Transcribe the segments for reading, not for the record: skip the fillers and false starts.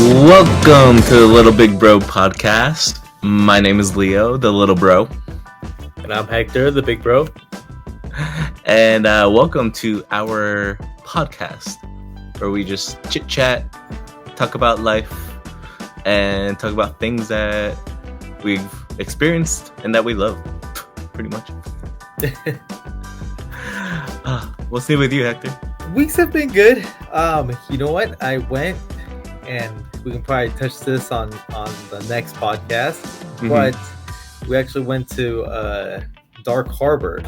Welcome to the Little Big Bro podcast. My name is Leo, the Little Bro. And I'm Hector, the Big Bro. And welcome to our podcast where we just chit chat, talk about life, and talk about things that we've experienced and that we love, pretty much. We'll see with you, Hector. Weeks have been good. You know what? I went, and we can probably touch this on the next podcast, but we actually went to Dark Harbor.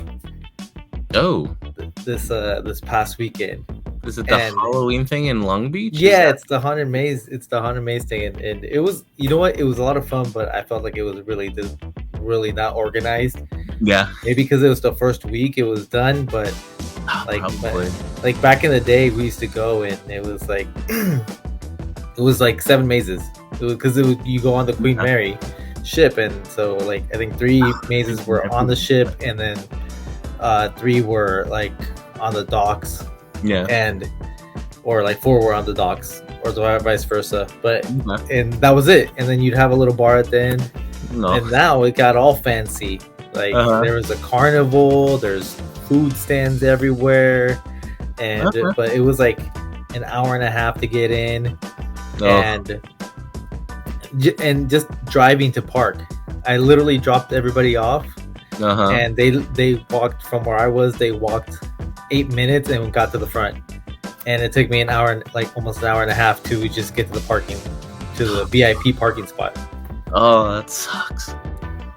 Oh, this past weekend. Is it the Halloween thing in Long Beach? Yeah, it's the Haunted Maze. It's the Haunted Maze thing, and it was, you know what? It was a lot of fun, but I felt like it was really not organized. Yeah, maybe because it was the first week it was done, but like back in the day we used to go and it was like it was like 7 mazes. It was because you go on the Queen Mary ship, and so like I think 3 mazes were on the ship, and then 3 were like on the docks. Yeah, or like 4 were on the docks, or vice versa. But and that was it. And then you'd have a little bar at the end. And now it got all fancy. Like there was a carnival. There's food stands everywhere, and but it was like an hour and a half to get in, and just driving to park. I literally dropped everybody off, and they walked from where I was. They walked 8 minutes and we got to the front, and it took me an hour, like almost an hour and a half to just get to the VIP parking spot. Oh, that sucks.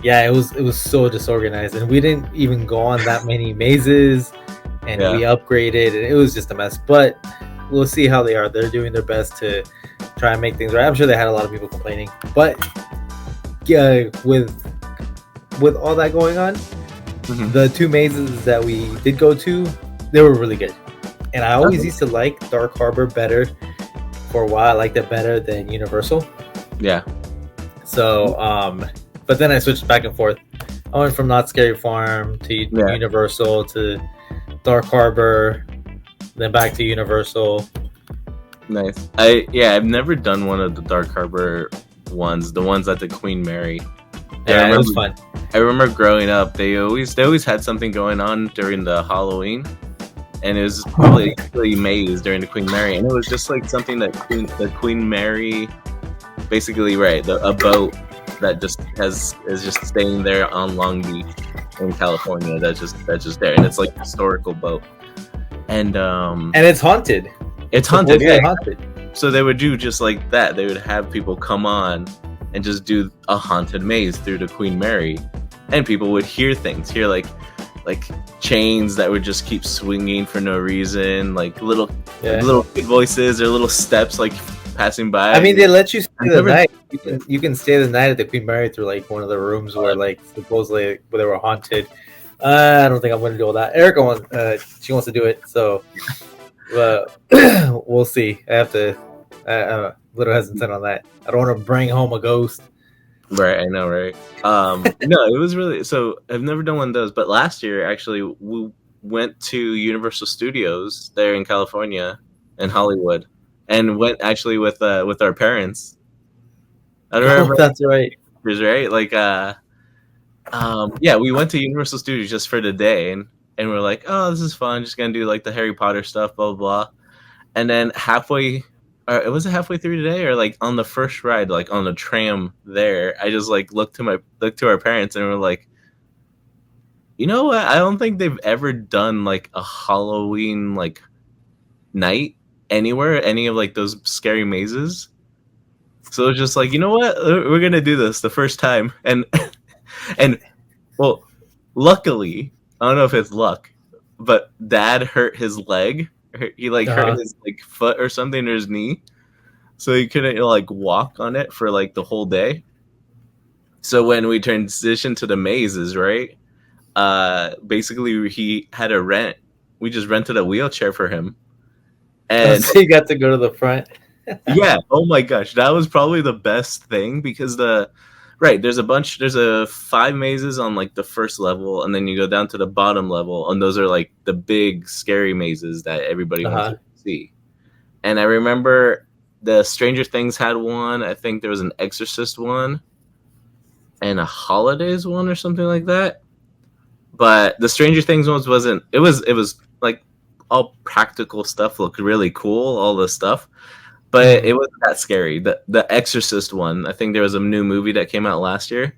Yeah, it was so disorganized, and we didn't even go on that many mazes, and we upgraded, and it was just a mess. But we'll see how they are. They're doing their best to try and make things right. I'm sure they had a lot of people complaining, but yeah, with all that going on, the 2 mazes that we did go to, they were really good. And I always used to like Dark Harbor better. For a while, I liked it better than Universal. Yeah. So, but then I switched back and forth. I went from Not Scary Farm to Universal to Dark Harbor, then back to Universal. Nice. I've never done one of the Dark Harbor ones, the ones at the Queen Mary. Yeah, it was fun. I remember growing up, they always had something going on during the Halloween, and it was probably a maze during the Queen Mary, and it was just like something that the Queen Mary, basically, a boat that is just staying there on Long Beach in California. That's just there, and it's like a historical boat, and it's haunted. It's haunted. Yeah, haunted. So they would do just like that. They would have people come on and just do a haunted maze through the Queen Mary, and people would hear like chains that would just keep swinging for no reason, like little kid voices or little steps like passing by. I mean, they let you stay the night. You can stay the night at the Queen Mary through like one of the rooms where like supposedly where they were haunted. I don't think I'm going to do all that. Erica wants to do it, so we'll see. I have to. I'm a little hesitant on that. I don't want to bring home a ghost. Right, I know, right? No, it was really, so I've never done one of those, but last year actually we went to Universal Studios there in California in Hollywood, and went actually with our parents. I don't remember. That's right. Right? Like we went to Universal Studios just for the day, and we're like, oh, this is fun, just gonna do like the Harry Potter stuff, blah blah blah. And then was it halfway through today, or like on the first ride, like on the tram there, I just like looked to our parents, and we're like, you know what? I don't think they've ever done like a Halloween like night anywhere, any of like those scary mazes. So it's just like, you know what? We're gonna do this the first time, and well, luckily, I don't know if it's luck, but Dad hurt his leg. He hurt his like foot or something, or his knee, so he couldn't like walk on it for like the whole day. So when we transitioned to the mazes, right, basically he had a rent. We just rented a wheelchair for him, and so you got to go to the front. Yeah. Oh my gosh, that was probably the best thing, because there's 5 mazes on like the first level, and then you go down to the bottom level, and those are like the big scary mazes that everybody wants to see. And I remember the Stranger Things had one. I think there was an Exorcist one and a Holidays one or something like that. But the Stranger Things ones wasn't. It was like all practical stuff looked really cool, all the stuff, but it wasn't that scary. The Exorcist one, I think there was a new movie that came out last year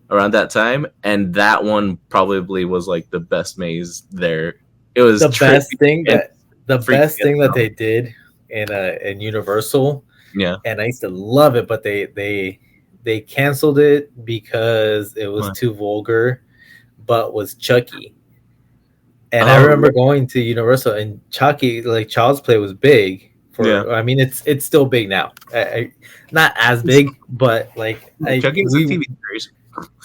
around that time, and that one probably was like the best maze there. It was The trippy best thing and that the freaky best as thing that hell. they did in Universal, Yeah. and I used to love it, but they canceled it because it was What? too vulgar, but was Chucky. And I Oh, remember going to Universal, and Chucky, like Child's Play, was big. yeah. For I mean, it's still big now. Not as big, but like I Chucky's a we TV series.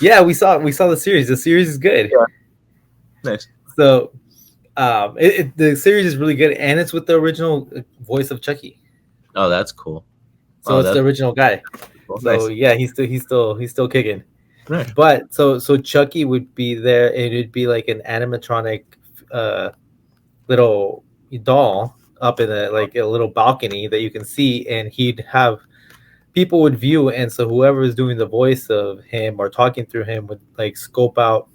yeah, we saw the series. The series is good. Yeah. Nice. So the series is really good, and it's with the original voice of Chucky. Oh, that's cool. So Oh, it's the that's original guy. cool. So Nice. yeah, he's still kicking. Nice. But so Chucky would be there, and it'd be like an animatronic uh, little doll up in a little balcony that you can see, and he'd have people would view, and so whoever is doing the voice of him or talking through him would like scope out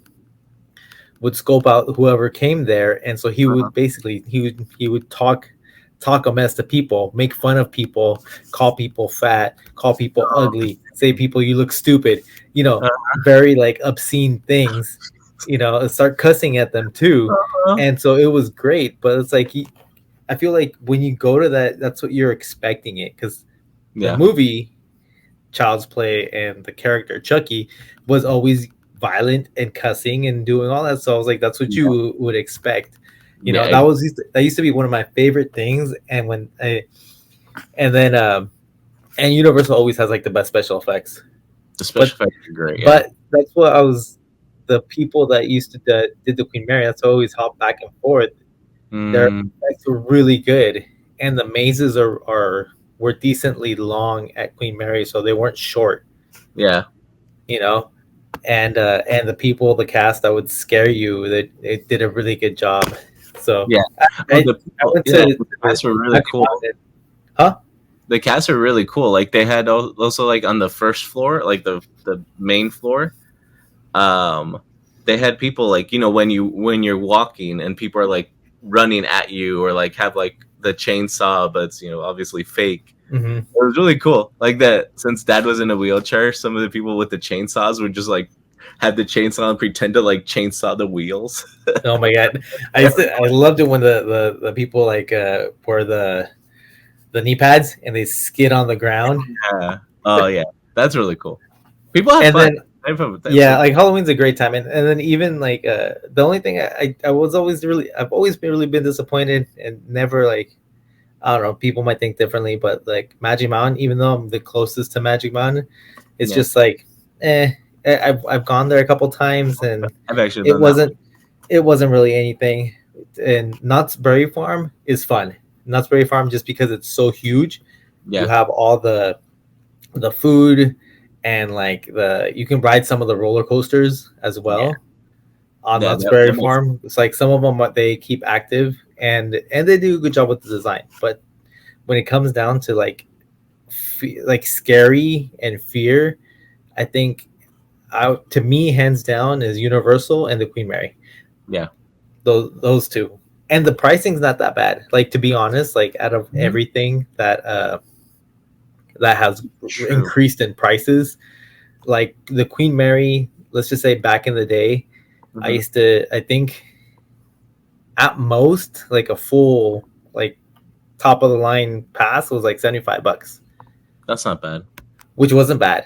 whoever came there, and so he Uh-huh. would basically he would talk a mess to people, make fun of people, call people fat, call people Oh, ugly, say people you look stupid, uh, very like obscene things, and start cussing at them too. And so it was great, but it's like I feel like when you go to that, that's what you're expecting it, because the yeah. movie Child's Play and the character Chucky was always violent and cussing and doing all that. So I was like, that's what Yeah. you would expect. Yeah. That used to be one of my favorite things. And then and Universal always has like the best special effects. The But special effects are great. Yeah. but that's what I was the people that used to did the Queen Mary. That's what I always hop back and forth. Their Mm, effects were really good, and the mazes were decently long at Queen Mary, so they weren't short. yeah. You know, and the people, the cast that would scare you, they did a really good job. So Yeah. Oh, I, the I people. went Yeah. to The casts were really Magic cool. Mountain. Huh? The casts are really cool. Like they had also like on the first floor, like the main floor. Um, they had people like when you're walking and people are like running at you or like have like the chainsaw, but it's obviously fake. Mm-hmm. It was really cool. Like that, since Dad was in a wheelchair, some of the people with the chainsaws would just like have the chainsaw and pretend to like chainsaw the wheels. Oh my god, I loved it when the people like wore the knee pads and they skid on the ground. Yeah. Oh yeah, that's really cool. People have And fun. then They have yeah, fun. like Halloween's a great time, and then even like the only thing I've always really been disappointed and never like, I don't know, people might think differently, but like Magic Mountain, even though I'm the closest to Magic Mountain, it's Yeah, just like I've gone there a couple times, and I've actually it done that. wasn't it wasn't really anything. And Knott's Berry Farm is fun. Knott's Berry Farm, just because it's so huge, you Yeah, have all the food, and like you can ride some of the roller coasters as yeah, well on yeah. Knott's That Berry makes Farm. It's like some of them they keep active, and they do a good job with the design. But when it comes down to like scary and fear, I think to me, hands down, is Universal and the Queen Mary. yeah. Those two. And the pricing's not that bad. Like, to be honest, like out of Mhm. everything that has True. increased in prices, like the Queen Mary, let's just say back in the day, Hmm. I think at most like a full like top of the line pass was like $75, That's not bad. which wasn't bad,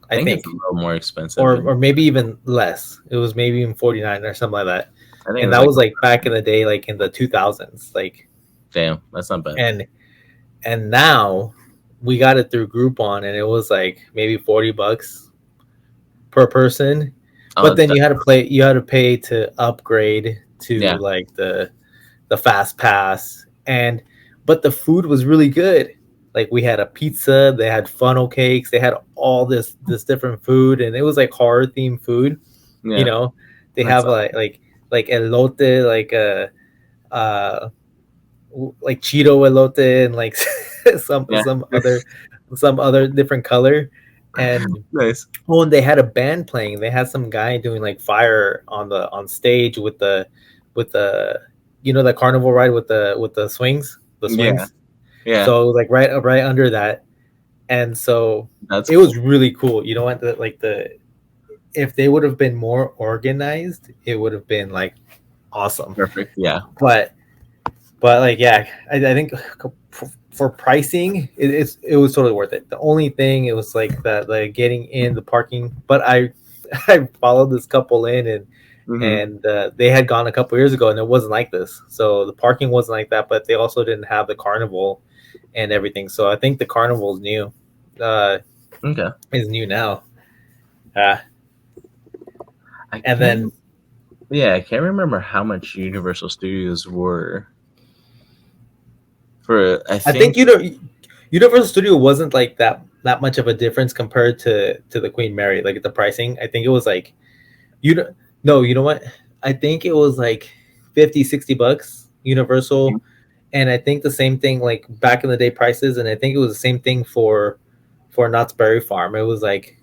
I I think it's think. a little more expensive, Or and maybe even less. It was maybe even 49 or something like that. I think And it's that like, was like back in the day, like in the 2000s. Like, damn, that's not bad. and now we got it through Groupon, and it was like maybe $40 per person. Oh, But then you had to pay to upgrade to yeah, like the fast pass, but the food was really good. Like, we had a pizza, they had funnel cakes, they had all this different food, and it was like horror themed food. you yeah. know they That's have like elote, like uh like Cheeto elote and like some Yeah. some other different color. And Nice. when they had a band playing, they had some guy doing like fire on stage with the the carnival ride with the Yeah. swings. Yeah. So it was like right under that, and so That's it cool. was really cool. You know what? If they would have been more organized, it would have been like awesome. Perfect. Yeah. But like yeah, I think for pricing, it was totally worth it. The only thing it was like the getting in the parking, but I I followed this couple in Hmm. they had gone a couple years ago and it wasn't like this. So the parking wasn't like that, but they also didn't have the carnival and everything. So I think the carnival is new. Uh, Okay. is new now. Uh, I and can't. then Yeah, I can't remember how much Universal Studios were for. I I think think. Universal Studio wasn't like that much of a difference compared to the Queen Mary, like the pricing. I think it was like you know no, you know what? I think it was like 50-60 bucks Universal, and I think the same thing like back in the day prices, and I think it was the same thing for Knott's Berry Farm. It was like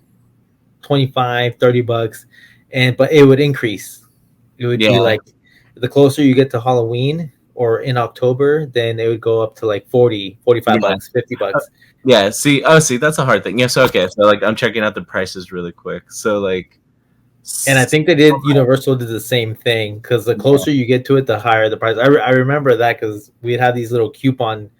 25-30 bucks, and but it would increase. It would be Yeah. like the closer you get to Halloween or in October, then it would go up to like 40, 45 Yeah. bucks, 50 Uh, bucks. yeah. See. Oh, see. That's a hard thing. Yeah. So okay. So like, I'm checking out the prices really quick. So like. And I s- think they did Universal did the same thing because the Yeah. closer you get to it, the higher the price. I remember that because we'd have these little coupon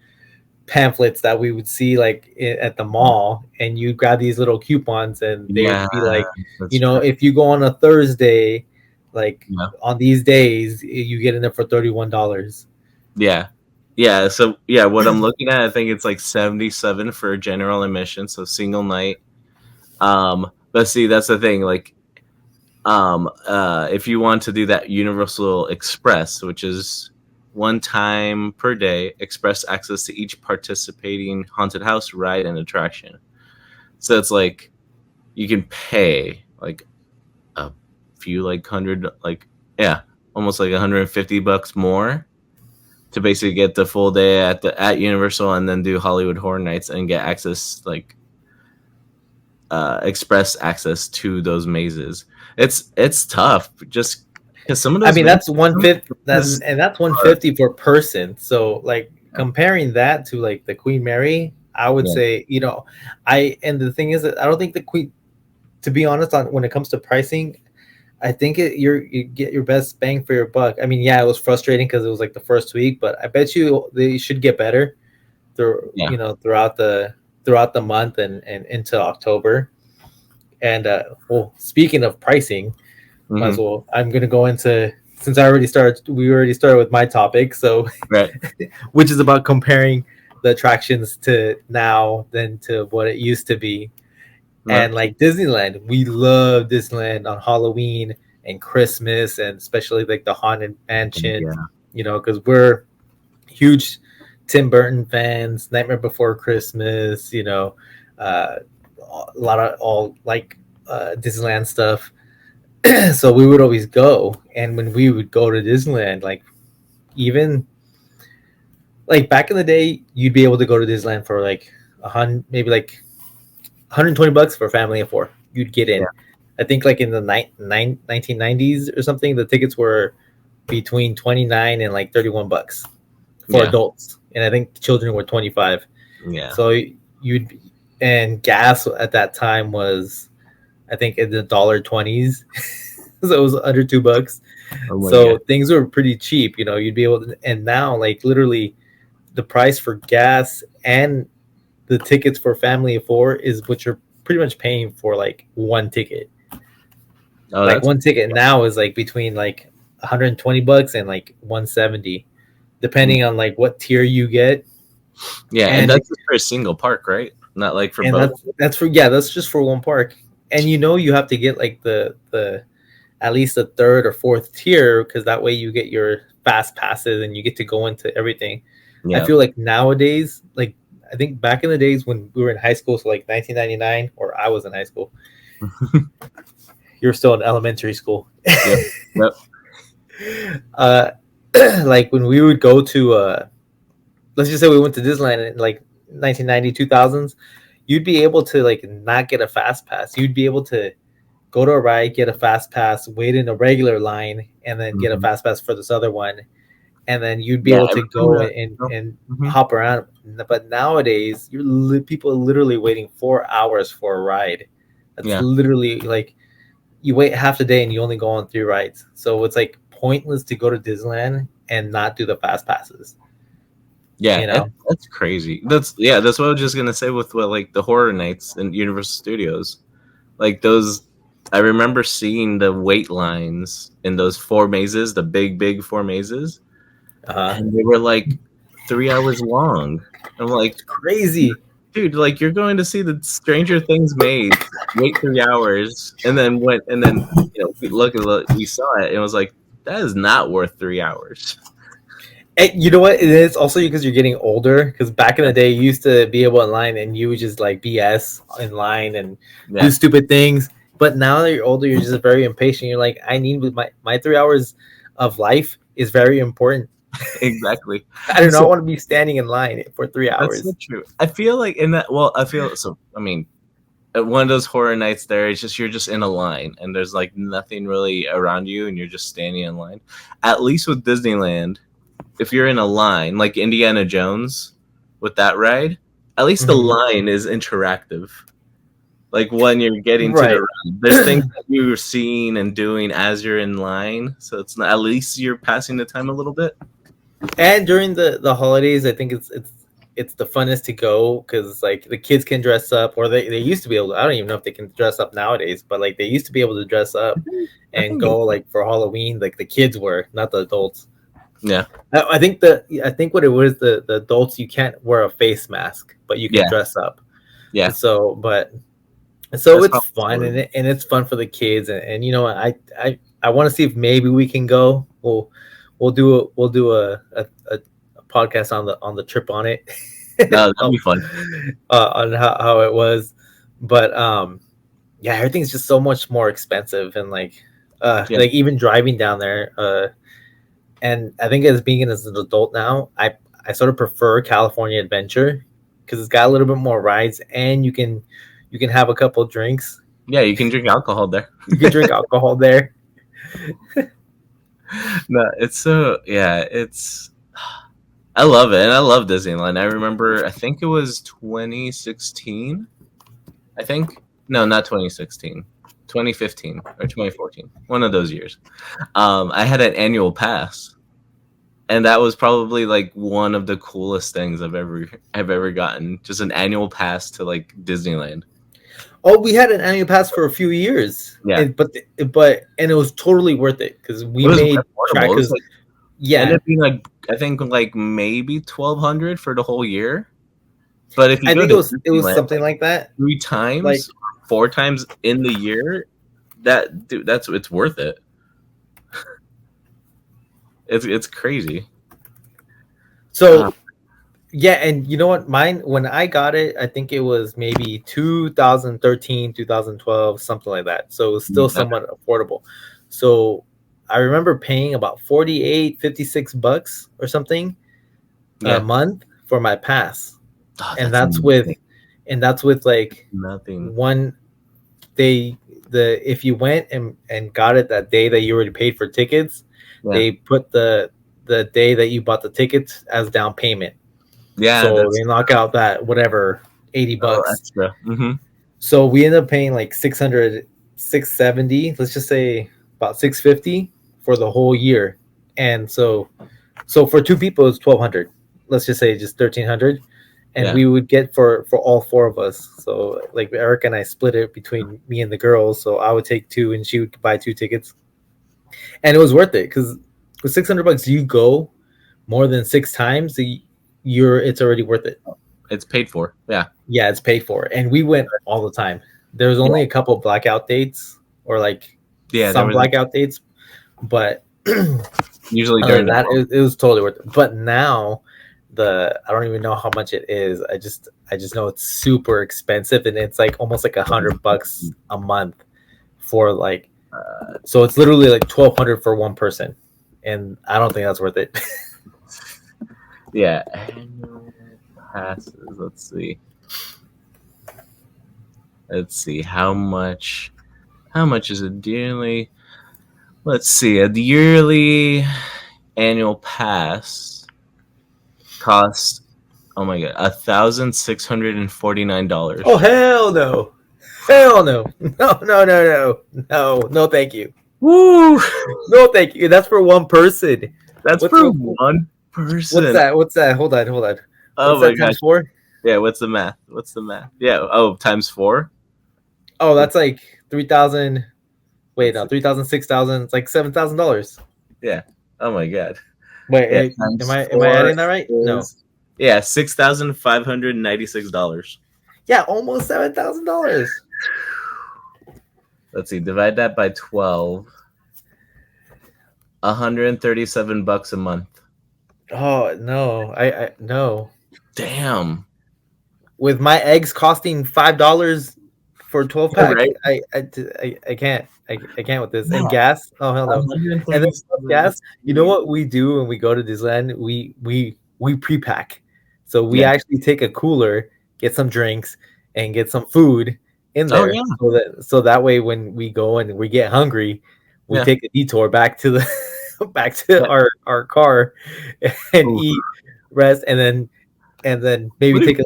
pamphlets that we would see like at the mall, and you grab these little coupons, and they Yeah. would be like, That's true. if you go on a Thursday, like Yeah. on these days, you get in there for $31. Yeah. Yeah. So yeah, what I'm looking at, I think it's like 77 for general admission, so single night. But see, that's the thing. Like, if you want to do that Universal Express, which is one time per day, express access to each participating haunted house, ride, and attraction. So it's like you can pay like a few like hundred, like yeah, almost like 150 bucks more to basically get the full day at Universal, and then do Hollywood Horror Nights and get access like express access to those mazes. It's tough just because some of I those mean, mazes, that's one some of fifth those that, mazes and that's one are fifty per person. So like yeah, comparing that to like the Queen Mary, I would yeah, say and the thing is that I don't think the Queen, to be honest, on when it comes to pricing, I think you get your best bang for your buck. I mean, yeah, it was frustrating because it was like the first week, but I bet you they should get better yeah. throughout the month and into October. And well, speaking of pricing, might as Hmm. well. I'm gonna go into since I already started. We already started with my topic, so Right. which is about comparing the attractions to now than to what it used to be. Yeah. And like Disneyland, we love Disneyland on Halloween and Christmas, and especially like the Haunted Mansion, Yeah. because we're huge Tim Burton fans. Nightmare Before Christmas, a lot of all like Disneyland stuff. So we would always go, and when we would go to Disneyland, like even like back in the day, you'd be able to go to Disneyland for like maybe like 120 bucks for a family of four. You'd get Yeah. in. I think like in the 1990s or something, the tickets were between 29 and like 31 bucks for Yeah. adults, and I think children were 25. Yeah. So you'd and gas at that time was I think in the $1.20s, so it was under $2. Oh my god. So things were pretty cheap. You'd be able to, and now like literally the price for gas and the tickets for family of four is what you're pretty much paying for like one ticket. Oh, Like that's one ticket now is like between like 120 bucks and like 170, depending on like what tier you get. yeah, and And that's just for a single park, right? Not like for and both. that's for yeah, that's just for one park. And you have to get like the at least the third or fourth tier because that way you get your fast passes and you get to go into everything. I Yeah. feel like nowadays, like I think back in the days when we were in high school, so like 1999, or I was in high school, you're still in elementary school. Yep. Yep. uh, like when we would go to let's just say we went to Disneyland in like 1990, 2000s, you'd be able to like not get a fast pass. You'd be able to go to a ride, get a fast pass, wait in a regular line, and then get a Mhm. fast pass for this other one, and then you'd be Yeah, able to everything go that. and Mhm. hop around. But nowadays, people are literally waiting 4 hours for a ride. That's Yeah, literally like you wait half the day and you only go on 3 rides. So it's like pointless to go to Disneyland and not do the fast passes. yeah, You know? that's crazy. That's what I was just gonna say with what like the horror nights in Universal Studios. Like those, I remember seeing the wait lines in those four mazes, the big four mazes, Uh-huh. and they were like 3 hours long. I'm like, It's crazy. dude, like you're going to see the Stranger Things made, wait 3 hours, and then went, and then we saw it, and it was like that is not worth 3 hours. And you know what? It is also because you're getting older. Because back in the day, you used to be able in line and you would just like BS in line and do Yeah, stupid things. But now that you're older, you're just very impatient. You're like, I need my 3 hours of life is very important. exactly. I do So not want to be standing in line for three that's so hours. true. I feel like in that. Well, I feel so. I mean, at one of those horror nights, there, it's just you're just in a line, and there's like nothing really around you, and you're just standing in line. At least with Disneyland, if you're in a line like Indiana Jones with that ride, at least the Mhm. line is interactive. Like when you're getting to the Right. ride, there's things that you're seeing and doing as you're in line, so it's not, at least you're passing the time a little bit. And during the holidays, I think it's the funnest to go because like the kids can dress up, or they used to be able to. I don't even know if they can dress up nowadays, but like they used to be able to dress I up think, I and think go like for Halloween, like the kids were, not the adults. yeah, I think what it was, the adults, you can't wear a face mask, but you can yeah, dress up. yeah. So That's it's probably fun, what it is. and it's fun for the kids, and you know I want to see if maybe we can go. We'll do a podcast on the trip on it. No, that'd of, be fun. on how it was, but yeah, everything's just so much more expensive, and Yeah, like even driving down there, and I think as being as an adult now, I sort of prefer California Adventure because it's got a little bit more rides, and you can have a couple drinks. yeah. You can drink alcohol there. You can drink alcohol there. No, it's so yeah. It's I love it, and I love Disneyland. I remember, I think it was 2016. I think no, not 2016, 2015 or 2014. One of those years. I had an annual pass, and that was probably like one of the coolest things I've ever gotten. Just an annual pass to like Disneyland. Oh, we had an annual pass for a few years, Yeah, and it was totally worth it because it we was made affordable. It was trackers. like ended Yeah, up being like I think like maybe 1,200 for the whole year. But if you I go think to it was Disneyland something like that. three Like times, 4 times in the year, that dude, that's it's worth it. It's crazy. Uh, so, yeah, and you know what? Mine, when I got it, I think it was maybe 2013, 2012, something like that. So it was still okay. somewhat affordable. So I remember paying about 48, 56 bucks or something a Yeah. month for my pass. Oh, And that's that's with nothing. and that's with like Nothing. one they the if you went and got it that day that you already paid for tickets, Yeah. they put the day that you bought the tickets as down payment. Yeah, So that's they knock out that whatever 80 a little bucks. extra. So we end up paying like 600, 670, let's just say about 650 for the whole year. And so for two people it's 1200. Let's just say just 1300, and Yeah. we would get for all four of us. So like Eric and I split it between me and the girls. So I would take two and she would buy two tickets. And it was worth it because with 600 bucks you go more than six times, it's already worth it. It's paid for. Yeah. Yeah, it's paid for, and we went all the time. There was Yeah. only a couple blackout dates, or like Yeah, there some was blackout dates, but usually other than during the that, it was totally worth it. But now, I don't even know how much it is. I just know it's super expensive, and it's like almost like $100 a month for like. So it's literally like 1,200 for one person, and I don't think that's worth it. Yeah, annual passes. Let's see. How much is it yearly? Let's see. A yearly annual pass costs, oh my god, $1,649. Oh hell no! Hell no! No no no no no no! Thank you. Woo! No thank you. That's for one person. That's What's for one what's person. that? What's that? Hold on hold on. Oh What's my that gosh. times four? Yeah, what's the math? Yeah, oh, times 4? Oh, that's like 3,000. Wait, no, 3,000, 6,000. It's like $7,000. Yeah. Oh my god. Wait, Yeah, am times I 4 adding that right? No. is, yeah, $6,596. Yeah, almost $7,000. Let's see, divide that by 12. $137 a month. Oh no, I no. Damn. With my eggs costing $5 for a 12 pack, Right? I can't. I can't with this. And Yeah. gas? Oh hell no. And then 137 gas. is You know what we do when we go to Disneyland? We pre-pack. So we yeah. actually take a cooler, get some drinks, and get some food in Oh there, yeah. so that way when we go and we get hungry, we Yeah. take a detour back to the back to Yeah. our car and Ooh. eat, rest, and then maybe What take a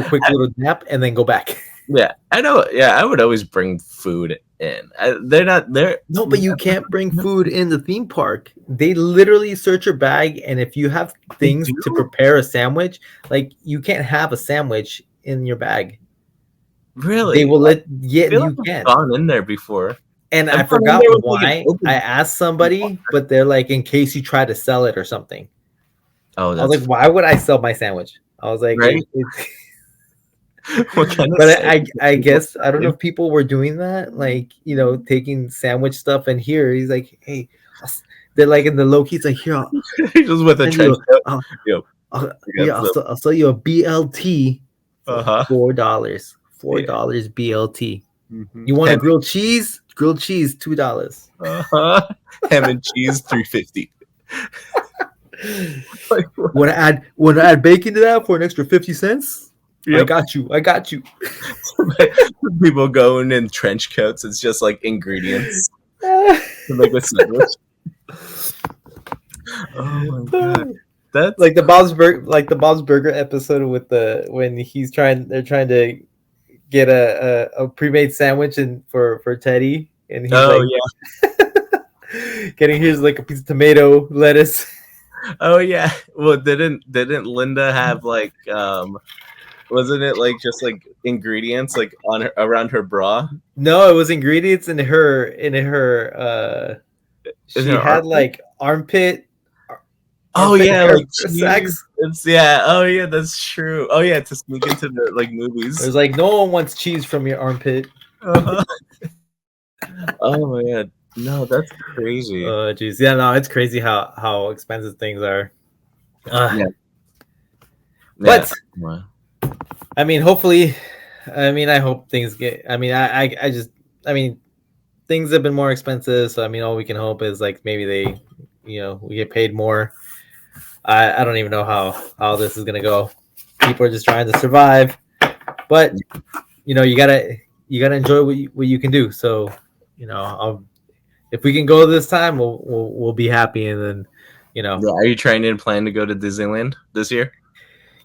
quick little nap and then go back. Yeah, I know. Yeah, I would always bring food in. They're not there. No, but you can't bring food in the theme park. They literally search your bag, and if you have They things to do? prepare a sandwich, like you can't have a sandwich in your bag. They Really? will let I yeah, feel like you I've can. gone in there before. And I I've gone in forgot there with like an why. I open. asked somebody, but they're like, in case you try to sell it or something. Oh, I was like, that's why would I sell my sandwich? I was like, right. What kind of but sandwich I people guess I don't know like? if people were doing that, like taking sandwich stuff in here. He's like, hey, they're like in the low key. It's like here, Just with a send trench you. coat. I'll, Yo, I got some. I'll sell you a BLT Uh for huh. $4. Yeah. $4 BLT. Mm-hmm. You want a grilled cheese? Grilled cheese $2. Uh huh. Ham and cheese 350. Like, Want to add bacon to that for an extra 50 cents? I yep. got you. I got you. People going in trench coats. It's just like ingredients to make a sandwich. Oh my god, that's like the Bob's Burger episode with when they're trying to get a pre-made sandwich and for Teddy, and he's oh like yeah, getting here's like a piece of tomato, lettuce. oh yeah. Well, didn't Linda have like wasn't it like just like ingredients like on her, around her bra? No, it was ingredients in her In she her had armpit? like armpit Oh yeah, hair like cheese. sacks. It's yeah. Oh yeah, that's true. Oh yeah, to sneak into the like It movies. was like no one wants cheese from your armpit. Uh-huh. Oh my god, no, that's crazy. Geez, yeah, no, it's crazy how expensive things are. Yeah, yeah. But Wow. I mean, hopefully, I hope things get. I just, things have been more expensive. So all we can hope is like maybe they, we get paid more. I don't even know how this is gonna go. People are just trying to survive, but you gotta enjoy what you can do. So, if we can go this time, we'll be happy, and then, Yeah, are you trying to plan to go to Disneyland this year?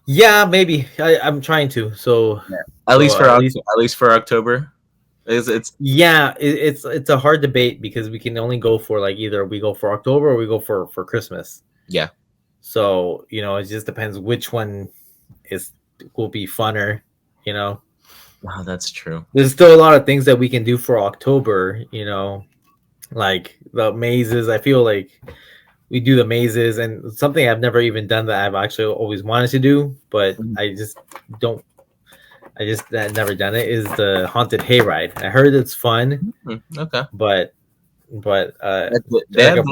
Yeah, maybe I'm trying to. So, Yeah. At least for October. It's yeah, it's a hard debate because we can only go for like either we go for October or we go for Christmas. yeah. So it just depends which one will be funner. Wow, that's true. There's still a lot of things that we can do for October. Like the mazes. I feel like we do the mazes, and something I've never even done that I've actually always wanted to do, but I just don't. I've never done it. Is the haunted hayride? I heard it's fun, Okay. but They have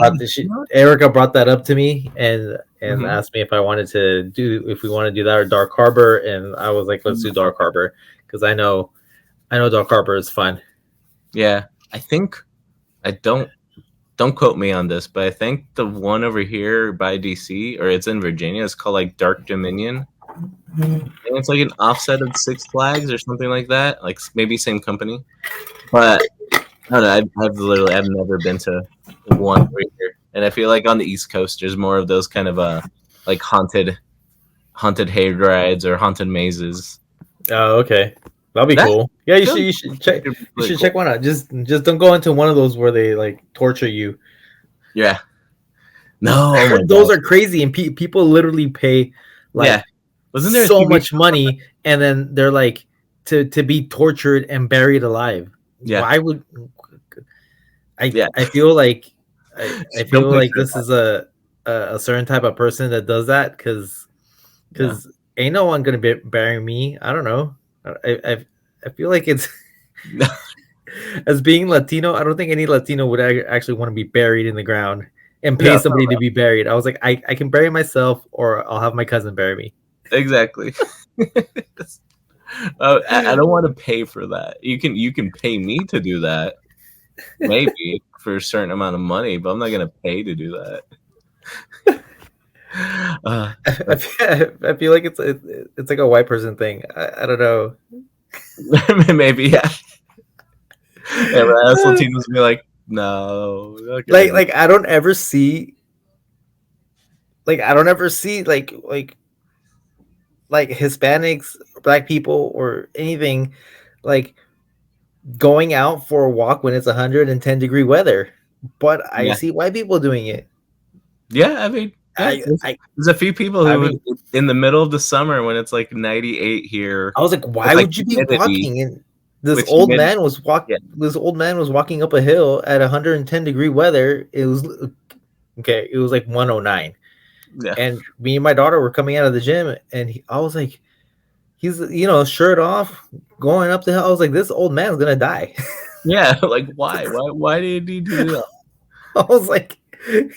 Erica brought that up to me and Mhm. asked me if we want to do that or Dark Harbor, and I was like, let's do Dark Harbor because I know Dark Harbor is fun. Yeah, I think I don't. don't quote me on this, but I think the one over here by DC, or it's in Virginia, is called like Dark Dominion. And it's like an offset of Six Flags or something like that. Like maybe same company, but I don't know. I've never been to one over here, and I feel like on the East Coast, there's more of those kind of like haunted hay rides or haunted mazes. Oh, okay. That'll be cool. Yeah, you should check. You should check one out. Just don't go into one of those where they like torture you. Yeah. No, I heard those are crazy, and people literally pay like wasn't there so much money, and then they're like to be tortured and buried alive. Yeah. Why would I feel like I feel like this is a certain type of person that does that because ain't no one gonna bury me. I don't know. I feel like it's as being Latino. I don't think any Latino would actually want to be buried in the ground and pay somebody to be buried. I was like, I can bury myself, or I'll have my cousin bury me. Exactly. I don't want to pay for that. You can pay me to do that, maybe for a certain amount of money, but I'm not gonna pay to do that. I feel like it's like a white person thing. I don't know. Maybe us Latinos be like, no. Okay. Like I don't ever see like Hispanics, Black people, or anything like going out for a walk when it's 110-degree weather. But I see white people doing it. Yeah, I mean, there's a few people who in the middle of the summer when it's like 98 here. I was like, why would you be walking? And this old man was walking up a hill at 110-degree weather. It was like 109. Yeah. And me and my daughter were coming out of the gym, and I was like, he's shirt off going up the hill. I was like, this old man's gonna die. Yeah, like why did he do that? I was like,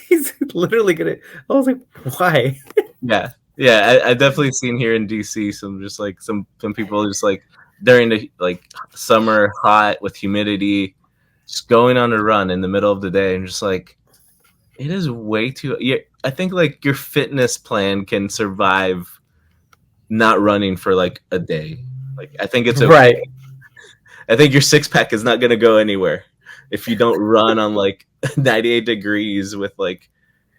he's literally gonna. I was like, why? Yeah. I definitely seen here in DC some people just like during the like summer hot with humidity, just going on a run in the middle of the day, and just like it is way too. Yeah, I think like your fitness plan can survive not running for like a day. Like I think it's okay. Right. I think your six pack is not gonna go anywhere if you don't run on like 98 degrees with like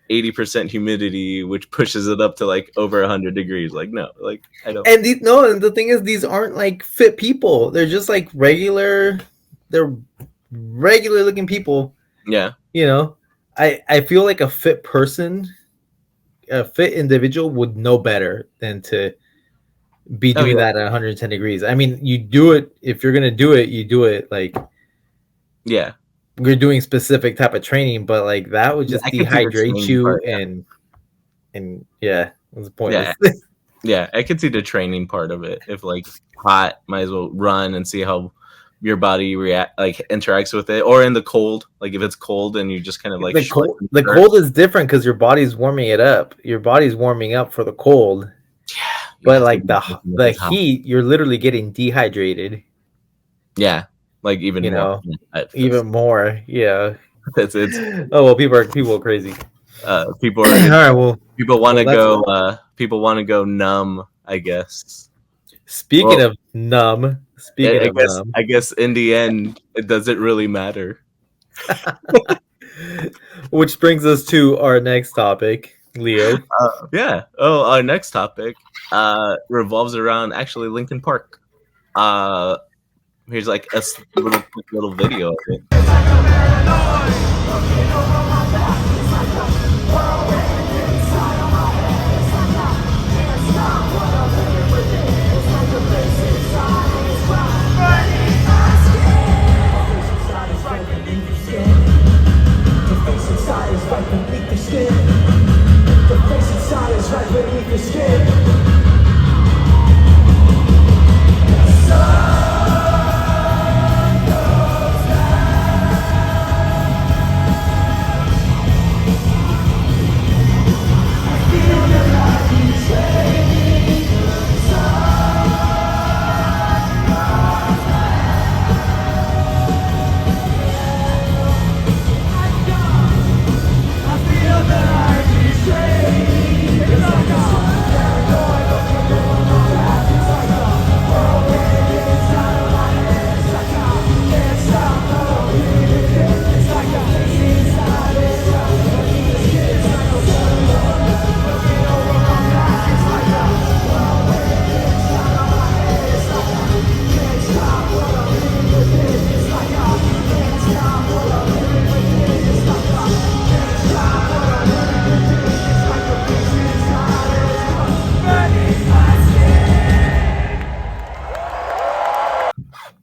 80% humidity, which pushes it up to like over 100 degrees. Like no, like I don't. And and the thing is, these aren't like fit people. They're just like regular. They're regular looking people. Yeah. I feel like a fit person, a fit individual would know better than to be doing that at 110 degrees. I mean, you do it if you're gonna do it. You do it like. Yeah. We're doing specific type of training, but like that would just dehydrate you part, and what's the point? Yeah, I could see the training part of it. If like hot, might as well run and see how your body interacts with it, or in the cold. Like if it's cold and you just kind of like the cold is different because your body's warming it up. Your body's warming up for the cold. Yeah, but like the heat, you're literally getting dehydrated. Yeah. Like even more. Even more. Yeah. It's oh well, people are crazy. People are all right. Well, people want to go. People want to go numb. I guess. Speaking of numb. I guess in the end, it doesn't really matter. Which brings us to our next topic, Leo. Our next topic revolves around actually Linkin Park. Here's like a quick little video of it.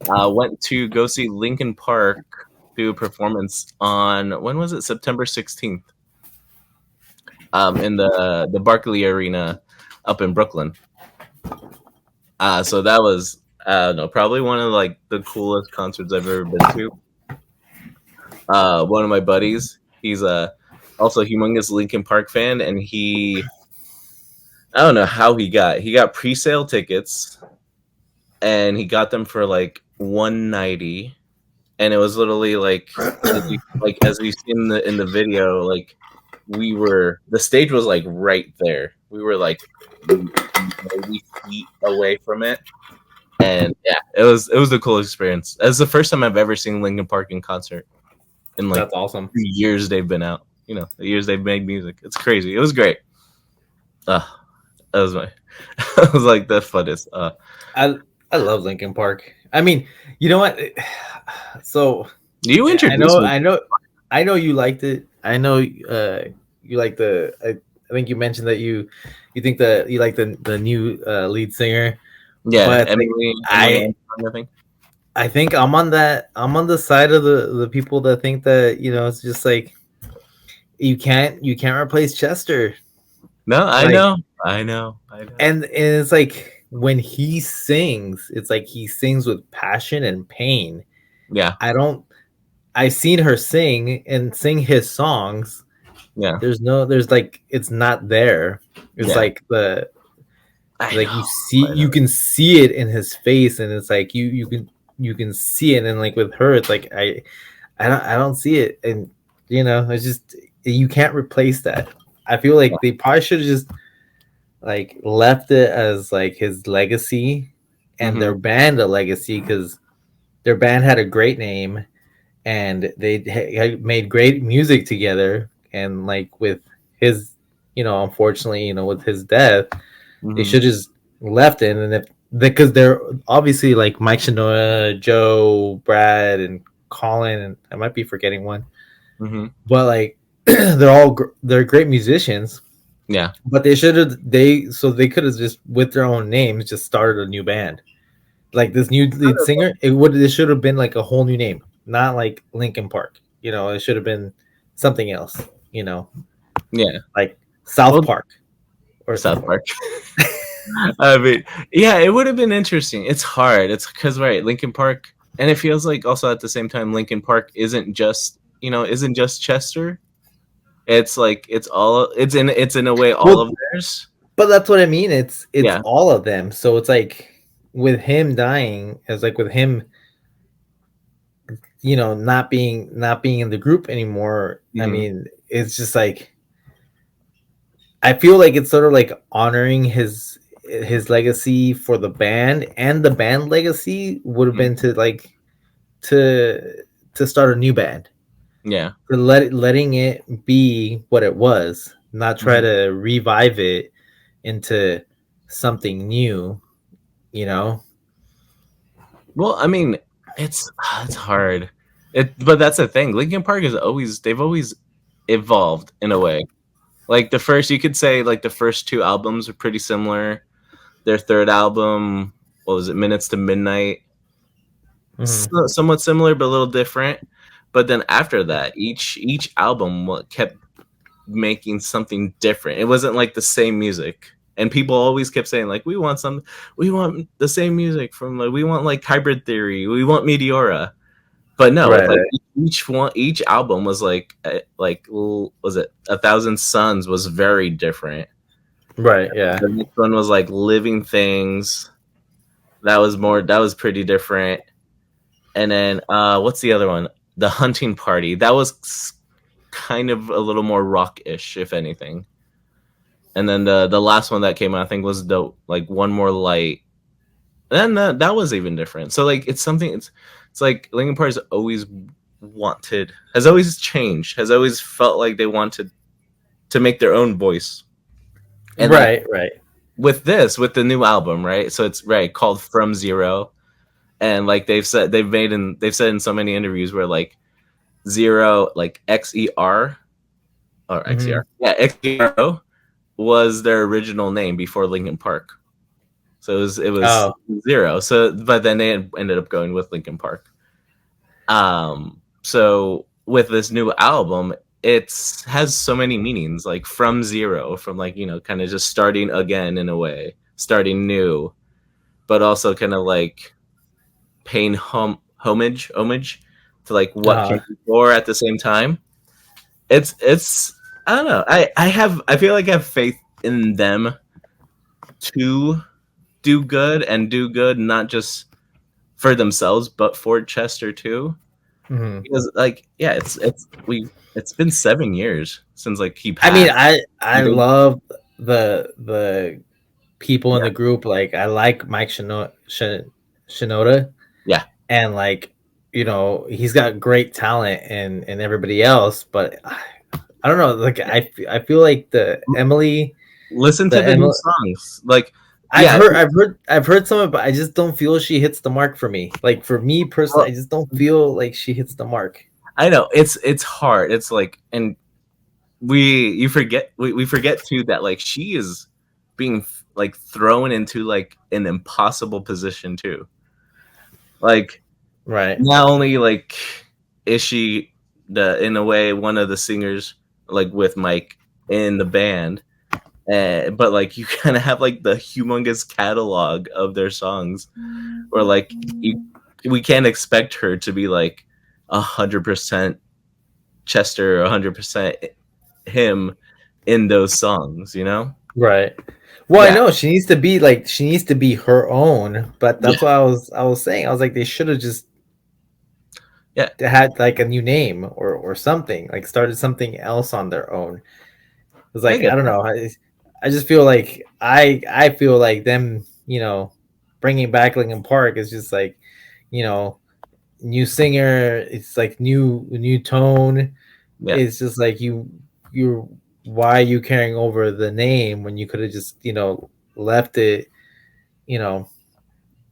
Went to go see Linkin Park do a performance on, when was it? September 16th. In the Barclay Arena up in Brooklyn. So that was, I don't know, probably one of like the coolest concerts I've ever been to. One of my buddies, he's also a humongous Linkin Park fan, and I don't know how he got pre-sale tickets, and he got them for like 190, and it was literally like, as we see in the video, like the stage was like right there. We were like maybe feet away from it, and yeah, it was a cool experience. It's the first time I've ever seen Linkin Park in concert in like That's awesome. the years they've been out. You know, the years they've made music. It's crazy. It was great. That was I was like the funnest. I love Linkin Park. I mean, you know what? So You introduced me. I know you liked it. I know you like the. I think you mentioned that you think that you like the new lead singer. Yeah, But Emily I think. I think I'm on the side of the people that think that, you know, it's just like you can't replace Chester. No, Like, I know. and it's like when he sings, it's like he sings with passion and pain. Yeah, I've seen her sing his songs. yeah, There's like, it's not there. It's yeah. like I like know. you can see it in his face, and it's like you can see it, and like with her, it's like I don't see it, and you know, it's just, you can't replace that. I feel like they probably should have just like left it as like his legacy and their band a legacy, because their band had a great name and they had made great music together. And like with his, you know, unfortunately, you know, with his death, they should just left it. And if because they're obviously like Mike Shinoda, Joe, Brad, and Colin, and I might be forgetting one, but like they're great musicians. Yeah, But they could have just, with their own names, just started a new band. Like this new lead singer, it should have been like a whole new name, not like Linkin Park. You know, it should have been something else. You know, yeah. like South Park or South Park. I mean, yeah, it would have been interesting. It's hard. It's because, right, Linkin Park, and it feels like also at the same time, Linkin Park isn't just Chester. It's like it's in a way all of theirs. But that's what I mean. It's all of them. So it's like with him dying, it's like with him, you know, not being in the group anymore. I mean, it's just like, I feel like it's sort of like honoring his legacy for the band, and the band legacy would have been to like to start a new band. Yeah. For letting it be what it was, not try to revive it into something new, you know? Well, I mean, it's hard. But that's the thing. Linkin Park they've always evolved in a way. Like you could say like the first two albums are pretty similar. Their third album, what was it, Minutes to Midnight? Somewhat similar, but a little different. But then after that, each album kept making something different. It wasn't like the same music. And people always kept saying like, we want the same music from we want like Hybrid Theory, we want Meteora. But no, like each album was like was it 1,000 Suns was very different. Right, yeah. The next one was like Living Things. That was pretty different. And then what's the other one? The Hunting Party. That was kind of a little more rock-ish, if anything. And then the last one that came out, I think, was the like One More Light. And then that was even different. So like it's like Linkin Park has always changed, has always felt like they wanted to make their own voice. And right. With the new album, right? So it's called From Zero. And like they've said in so many interviews where like Zero, like XER or XER. Yeah, XERO was their original name before Linkin Park. So it was Oh. zero. So but then they ended up going with Linkin Park. So with this new album, it's has so many meanings, like from zero, from like, kind of just starting again in a way, starting new, but also kind of like paying homage to like what came Uh-huh. before at the same time. It's I don't know. I feel like I have faith in them to do good, not just for themselves, but for Chester too. Mhm. Because like, yeah, it's been 7 years since like he I mean, passed. I And they, love the people in yeah, the group. Like, I like Mike Shinoda, yeah, and like, he's got great talent, and everybody else. But I don't know. Like, I feel like listen to the the new Emily. songs. Like, I've yeah, heard, I've heard, I've heard some of it, but I just don't feel she hits the mark for me. Like, for me personally, well, I just don't feel like she hits the mark. I know it's hard. It's like, and we forget too that like she is being like thrown into like an impossible position too. Like, Right. not only like is she the in a way one of the singers like with Mike in the band, but like you kind of have like the humongous catalog of their songs, or like we can't expect her to be like 100% Chester, 100% him in those songs, you know? Right. Well, I Yeah, know she needs to be her own, but yeah, that's what I was saying. I was like, they should have just yeah. had like a new name or something, like started something else on their own. It's I like, get I don't that. know. I just feel like I feel like them, bringing back Linkin Park is just like, you know, new singer. It's like new tone. Yeah. It's just like you why are you carrying over the name when you could have just left it you know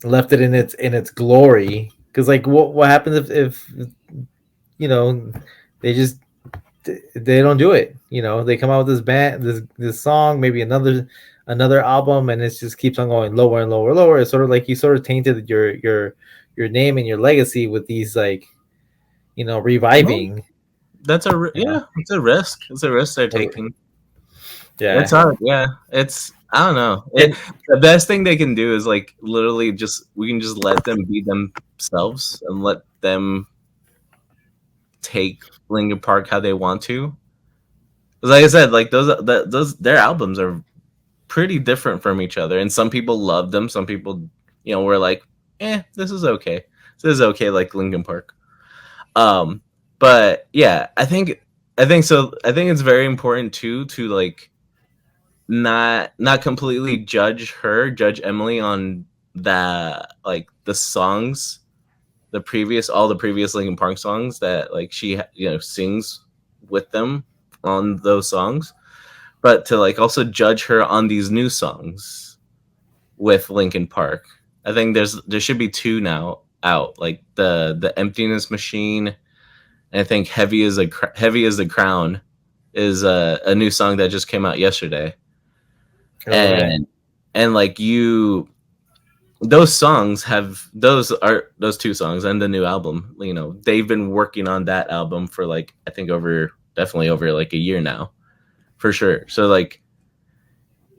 left it in its glory? Because like what happens if you know they just they don't do it. They come out with this song, maybe another album, and it just keeps on going lower and lower and lower. It's sort of like you sort of tainted your name and your legacy with these, like, Well, reviving. yeah, it's a risk. It's a risk they're taking. It's Yeah. hard. Yeah. I don't know. And The best thing they can do is like literally just we can just let them be themselves and let them take Linkin Park how they want to. 'Cause like I said, like those their albums are pretty different from each other, and some people love them. Some people, were like, this is okay. This is okay, like Linkin Park. Um, but yeah, I think so. I think it's very important too to like not completely judge Emily on the songs, all the previous Linkin Park songs that like she sings with them on those songs, but to like also judge her on these new songs with Linkin Park. I think there should be two now out, like the Emptiness Machine. And I think Heavy as the Crown is a new song that just came out yesterday. all right. And like those two songs and the new album, they've been working on that album for like I think definitely over like a year now, for sure. So like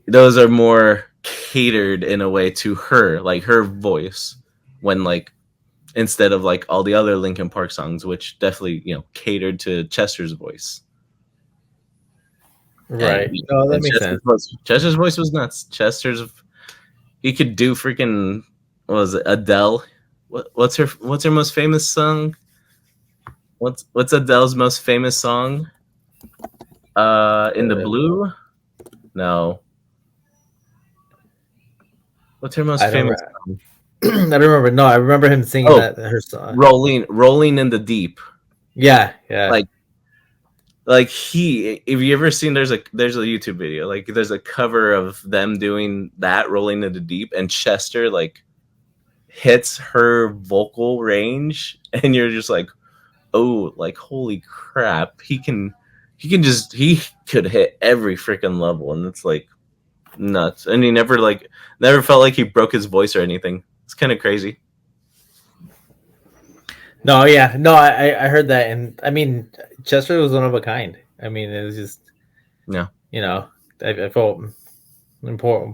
those are more catered in a way to her, like her voice, when like instead of like all the other Linkin Park songs, which definitely catered to Chester's voice. And Right. No, that and makes sense. Chester's voice was nuts. He could do freaking, what was it, Adele? What's her most famous song? What's Adele's most famous song? In the Blue? No. What's her most I don't. famous song? I don't remember. No, I remember him singing Oh, that her song. Rolling in the Deep. Yeah, yeah. Like if you ever seen, there's a YouTube video, like there's a cover of them doing that Rolling in the Deep, and Chester like hits her vocal range, and you're just like, oh, like holy crap, he could hit every freaking level, and it's like nuts, and he never felt like he broke his voice or anything. It's kind of crazy. No, yeah, no, I heard that, and I mean, Chester was one of a kind. I mean, it was just, Yeah, I felt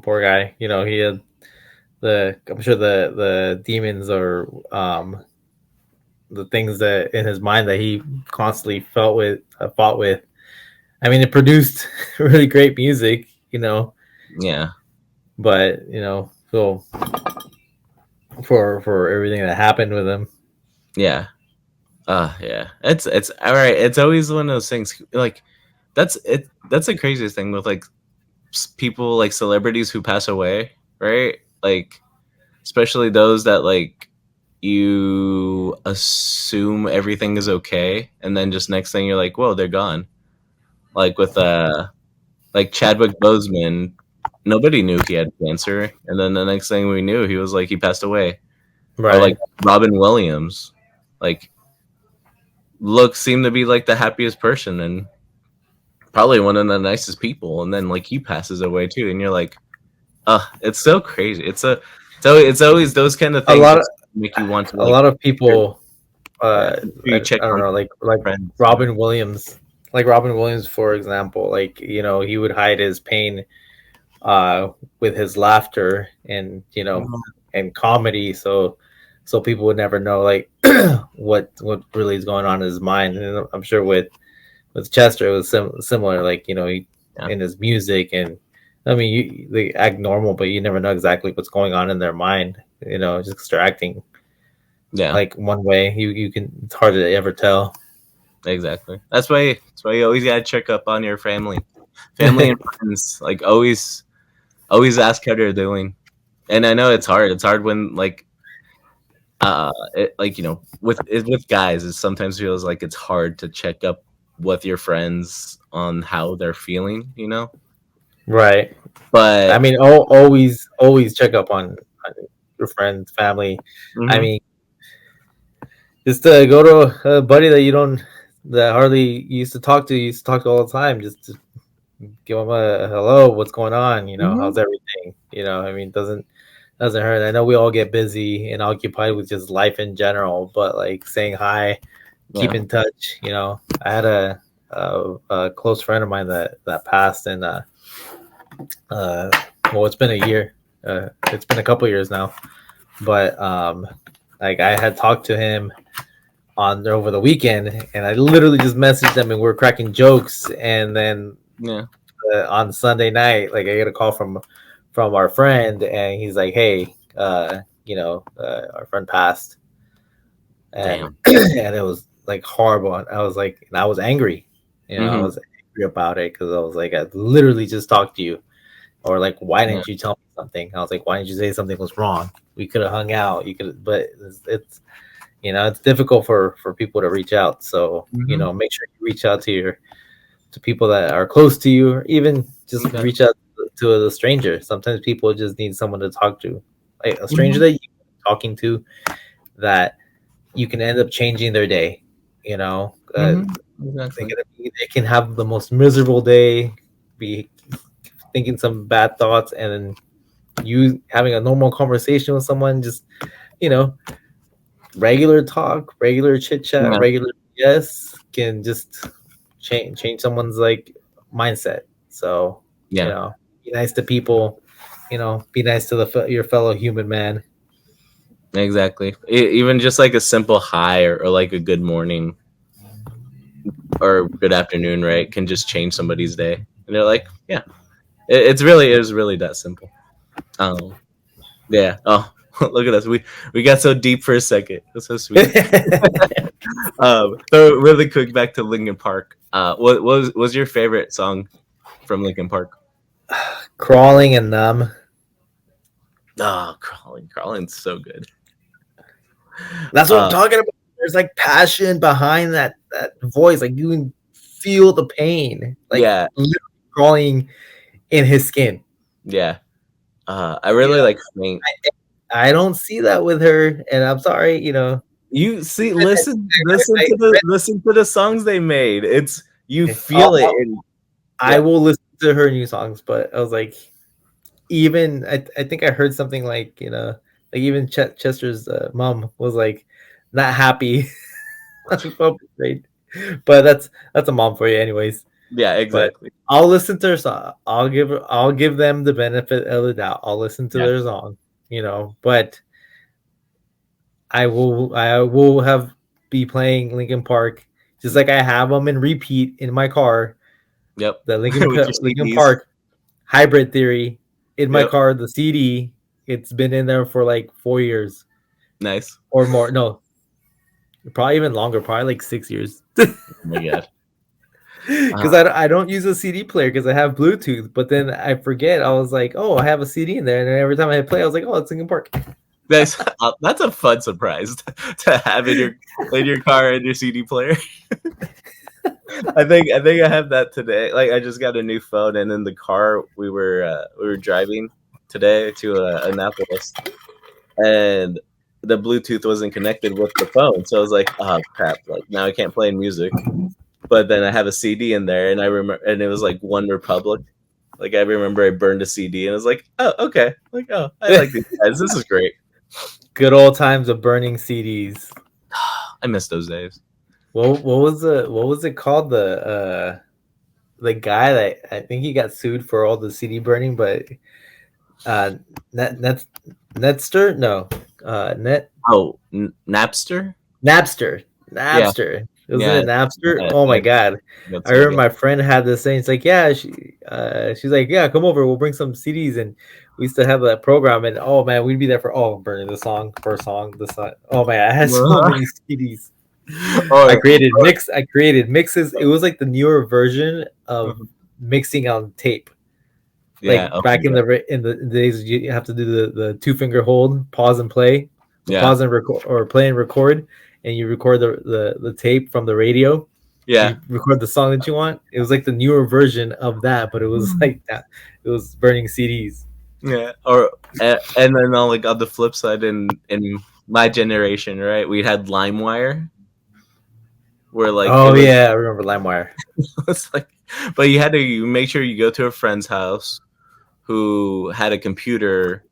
poor guy. He had I'm sure the demons or the things that in his mind that he constantly fought with. I mean, it produced really great music, yeah, but so for everything that happened with him. yeah. Yeah. It's all right. It's always one of those things. Like that's it. That's the craziest thing with like people like celebrities who pass away, right? Like especially those that like you assume everything is okay, and then just next thing you're like, whoa, they're gone. Like with like Chadwick Boseman, nobody knew he had cancer, and then the next thing we knew, he passed away. Or like Right. Robin Williams, like seemed to be like the happiest person and probably one of the nicest people, and then like he passes away too, and you're like, it's so crazy. It's always those kind of A things lot that of make you want to a like, lot of people, yeah, I you check don't on know, like friends. Robin Williams, for example, like he would hide his pain with his laughter and and comedy, so people would never know like what really is going on in his mind. And I'm sure with Chester it was similar, like Yeah, in his music. And I mean, they act normal, but you never know exactly what's going on in their mind. Just they're acting yeah, like one way. You can It's hard to ever tell. exactly. That's why you always gotta check up on your family and friends. Like always ask how they're doing. And I know it's hard. It's hard when like like with guys, it sometimes feels like it's hard to check up with your friends on how they're feeling. Right. I But mean, always check up on your friends, family. I mhm, mean, just go to a buddy that hardly used to talk to, all the time. Just to give them a hello. What's going on? mhm, How's everything? I mean, doesn't hurt. I know we all get busy and occupied with just life in general, but like saying hi, keep yeah, in touch. I had a close friend of mine that passed, and uh, well, it's been a year. It's been a couple years now, but like I had talked to him on over the weekend, and I literally just messaged him, and we are cracking jokes. And then yeah, on Sunday night, like I get a call from our friend, and he's like, "Hey, our friend passed," and damn, and it was like horrible. And I was angry. I mhm, was angry about it because I was like, I literally just talked to you. Or like, why yeah, didn't you tell me something? I was like, why didn't you say something was wrong? We could have hung out. You could, but it's difficult for people to reach out. So mhm, make sure you reach out to people that are close to you, or even just okay, reach out to a stranger. Sometimes people just need someone to talk to, like a stranger mhm, that you're talking to, that you can end up changing their day. mhm, exactly, They can have the most miserable day, be thinking some bad thoughts, and then you having a normal conversation with someone, just you know regular talk, regular chit chat, yeah, regular yes, can just change someone's like mindset. So yeah, be nice to people. Be nice to your fellow human man. exactly. Even just like a simple hi or like a good morning or good afternoon, right, can just change somebody's day, and they're like, yeah, it is really that simple. Um, yeah. Oh, look at us. We got so deep for a second. That's so sweet. So really quick, back to Linkin Park. What was your favorite song from Linkin Park? Crawling and numb. Ah, crawling's so good. That's what I'm Uh, talking about. There's like passion behind that voice. Like you can feel the pain, like yeah, literally crawling in his skin. yeah. I You really know, like Faint. I don't see that with her, and I'm sorry. You see, I, listen to the songs they made. It's you I, feel it. And, I yep. will listen to her new songs, but I was like, even I think I heard something like, like even Chester's mom was like not happy. Right? But that's a mom for you, anyways. Yeah, But exactly. I'll listen to their song. I'll give them the benefit of the doubt. I'll listen to Yeah, their song, but I will have be playing Linkin Park just like I have them in repeat in my car. yep. The With your Linkin CDs. Park Hybrid Theory in my Yep, car. The CD, it's been in there for like 4 years nice. or more. No, probably even longer. Probably like 6 years. Oh my god. Because I don't use a CD player because I have Bluetooth. But then I forget. I was like, oh, I have a CD in there, and then every time I play, I was like, oh, it's Linkin Park. Nice. That's a fun surprise to have in your car and your CD player. I think I have that today. Like I just got a new phone, and in the car we were driving today to Annapolis, and the Bluetooth wasn't connected with the phone, so I was like, oh crap! Like now I can't play music. But then I have a CD in there, and I remember, and it was like One Republic. Like I remember I burned a CD, and I was like, oh okay, like oh I like these guys. This is great. Good old times of burning CDs. I miss those days. What was it called? The guy that I think he got sued for all the CD burning, but uh, net Netster no, net Oh, Napster. Napster. Yeah, Napster. Wasn't yeah, it Napster? yeah, Oh my yeah. god. That's I right. remember Yeah. my friend had this thing. It's like, yeah, she's like, yeah, come over, we'll bring some CDs. And we used to have that program, and oh man, we'd be there for burning the song per song, the song. Oh man, I had so many CDs. or, I created mixes. It was like the newer version of mixing on tape. yeah. Like Oh back my god. in the days, you have to do the two finger hold, pause and play, or Yeah. pause and record, or play and record, and you record the tape from the radio. Yeah. You record the song that you want. It was like the newer version of that, but it was like that. It was burning CDs. Yeah. Or and then on like on the flip side, in my generation, right, we had LimeWire, where like Oh yeah, I remember LimeWire. it was like, but you had to make sure you go to a friend's house who had a computer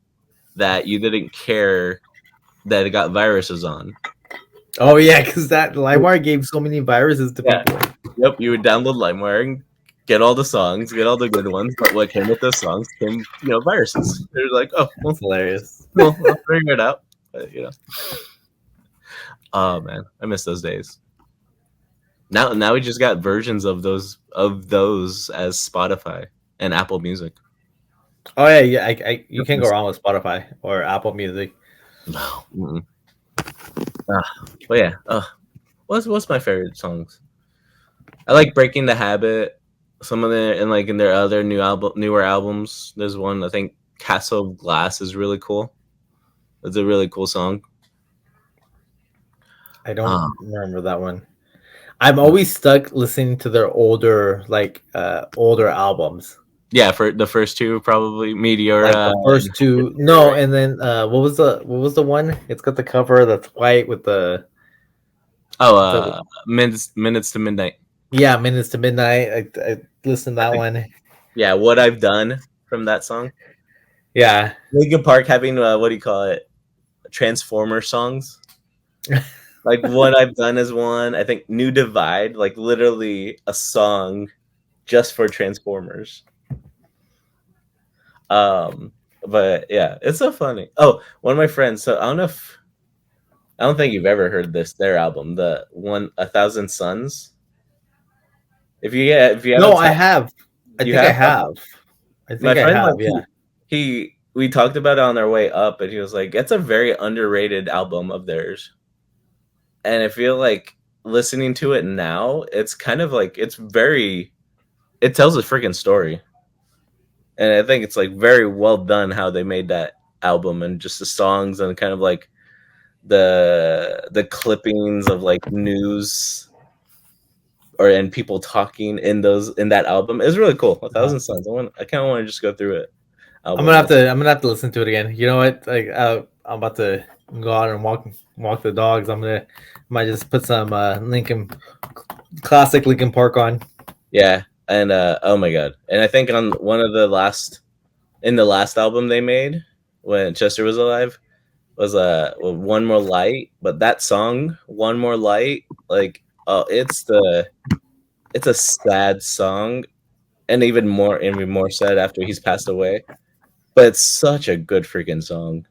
that you didn't care that it got viruses on. Oh yeah, because that LimeWire gave so many viruses to Yeah. people. Yep. You would download LimeWire and get all the songs, get all the good ones. But what came with those songs came, viruses. They're like, oh, That's hilarious. well, I'll figure it out. But, oh man, I miss those days. Now we just got versions of those as Spotify and Apple Music. Oh yeah, you can't go wrong with Spotify or Apple Music. No. But yeah, what's my favorite songs? I like Breaking the Habit. Some of the in their other newer albums. There's one I think Castle of Glass is really cool. It's a really cool song. I don't remember that one. I'm always stuck listening to their older albums. Yeah, for the first two probably Like Meteora. the first two. No, and then what was the one? It's got the cover that's white with the Minutes to Midnight. yeah, Minutes to Midnight. I listened to that one. Yeah, What I've Done from that song. Yeah. Linkin Park having what do you call it? Transformer songs. Like What I've Done is one. I think New Divide, like literally a song just for Transformers. But yeah, it's so funny. Oh, one of my friends. So I don't think you've ever heard their album, the one 1,000 Suns. If you No, haven't, I have. I you think I have. have. I My think I friend, have, like yeah. we talked about it on our way up, and he was like, "It's a very underrated album of theirs." And I feel like listening to it now, it's kind of like it tells a freaking story, and I think it's like very well done how they made that album and just the songs and kind of like the clippings of like news and people talking in that album is really cool. 1,000 Suns. I kind of want to just go through it. I'm gonna have to listen to it again. You know what? Like I'm about to go out and walk the dogs. Might just put some classic Linkin Park on. Yeah, and oh my god, and I think on one of the last in the last album they made when Chester was alive was One More Light, but that song One More Light, like, oh, it's a sad song, and even more sad after he's passed away. But it's such a good freaking song.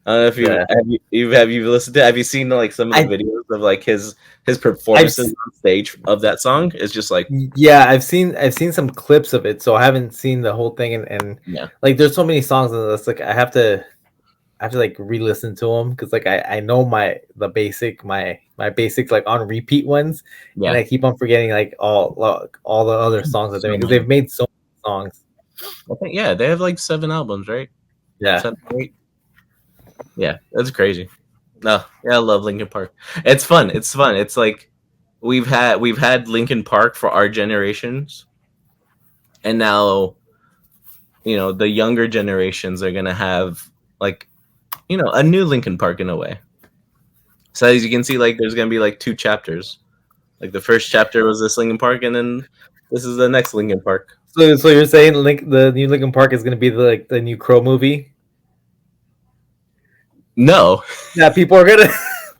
I don't know if Yeah, have you listened to, have you seen like some of the I videos of like his I've performances on stage of that song? It's just like, yeah, I've seen some clips of it, so I haven't seen the whole thing. And yeah, like, there's so many songs, and it's like I have to like re-listen to them, because like I know my basic like on repeat ones, and yeah, I keep on forgetting like all the other songs that they so make, because many. they've made so many songs. I think, yeah, they have like 7 albums, right? Yeah, 7, 8. Yeah, that's crazy. No, yeah, I love Linkin Park. It's fun. It's fun. It's like we've had Linkin Park for our generations, and now the younger generations are gonna have like a new Linkin Park in a way. So as you can see, like there's gonna be like 2 chapters. Like the first chapter was this Linkin Park, and then this is the next Linkin Park. so you're saying the new Linkin Park is going to be the new Crow movie? No, Yeah, people are gonna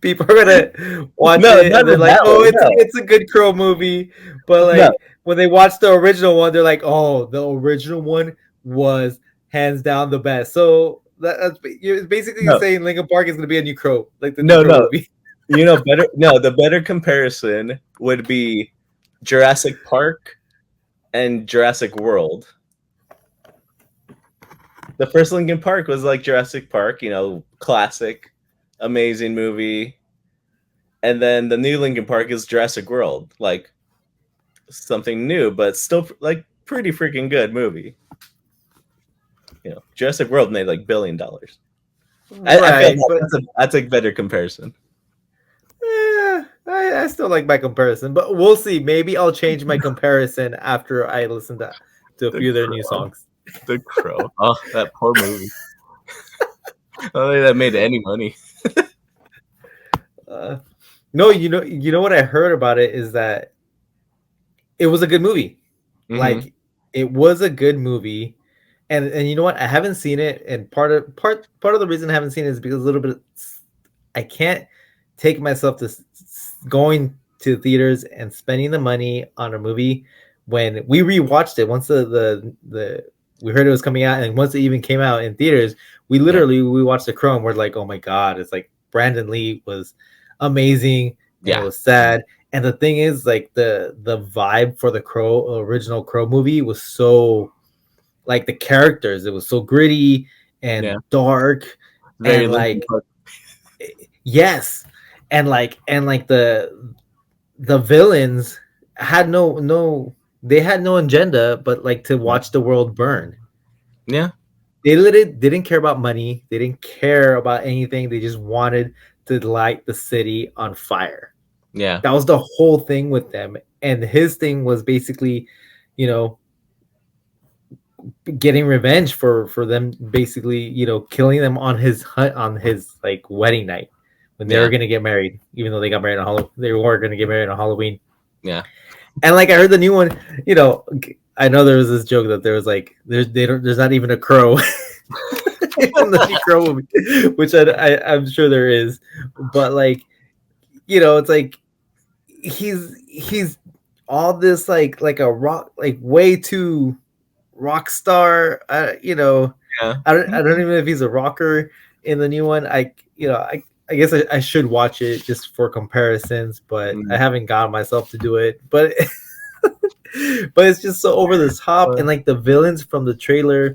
people are gonna watch no, it, not and they're in like, that "Oh, way. it's No, it's a good Crow movie," but no, like when they watch the original one, they're like, "Oh, the original one was hands down the best." So that's you're basically no, saying Linkin Park is gonna be a new Crow, like the new no, Crow no. movie. Better. No, the better comparison would be Jurassic Park and Jurassic World. The first Linkin Park was like Jurassic Park, classic, amazing movie. And then the new Linkin Park is Jurassic World, like something new, but still like pretty freaking good movie. Jurassic World made like $1 billion. I feel Right, like but that's a better comparison. I still like my comparison, but we'll see. Maybe I'll change my comparison after I listen to a The few of their new Crow, songs. the Crow. Oh, that poor movie. I don't think that made any money. Uh, no, you know what I heard about it is that it was a good movie. Mm-hmm. Like, it was a good movie, and you know what? I haven't seen it, and part of the reason I haven't seen it is because a little bit I can't take myself to going to theaters and spending the money on a movie when we rewatched it once the we heard it was coming out, and once it even came out in theaters, Yeah, we watched the Chrome. We're like, oh my god, it's like Brandon Lee was amazing, and it yeah, was sad. And the thing is, like, the vibe for the original Crow movie was so, like, the characters, it was so gritty yeah. and dark, Very and Linkin like, Park. yes, and like the villains had they had no agenda but like to Yeah, watch the world burn. yeah, They literally didn't care about money, they didn't care about anything, they just wanted to light the city on fire. yeah, That was the whole thing with them. And his thing was basically, you know, getting revenge for them, basically, killing them on his like wedding night when they were yeah, gonna get married, even though they were gonna get married on Halloween. yeah. And like, I heard the new one, I know there was this joke that there was like there's not even a crow in the new Crow movie, which I'm sure there is, but like, it's like he's all this like a rock, like way too rock star. Yeah. I don't even know if he's a rocker in the new one. I guess I should watch it just for comparisons, but I Mm. haven't gotten myself to do it. But but it's just so over the top, and like the villains from the trailer,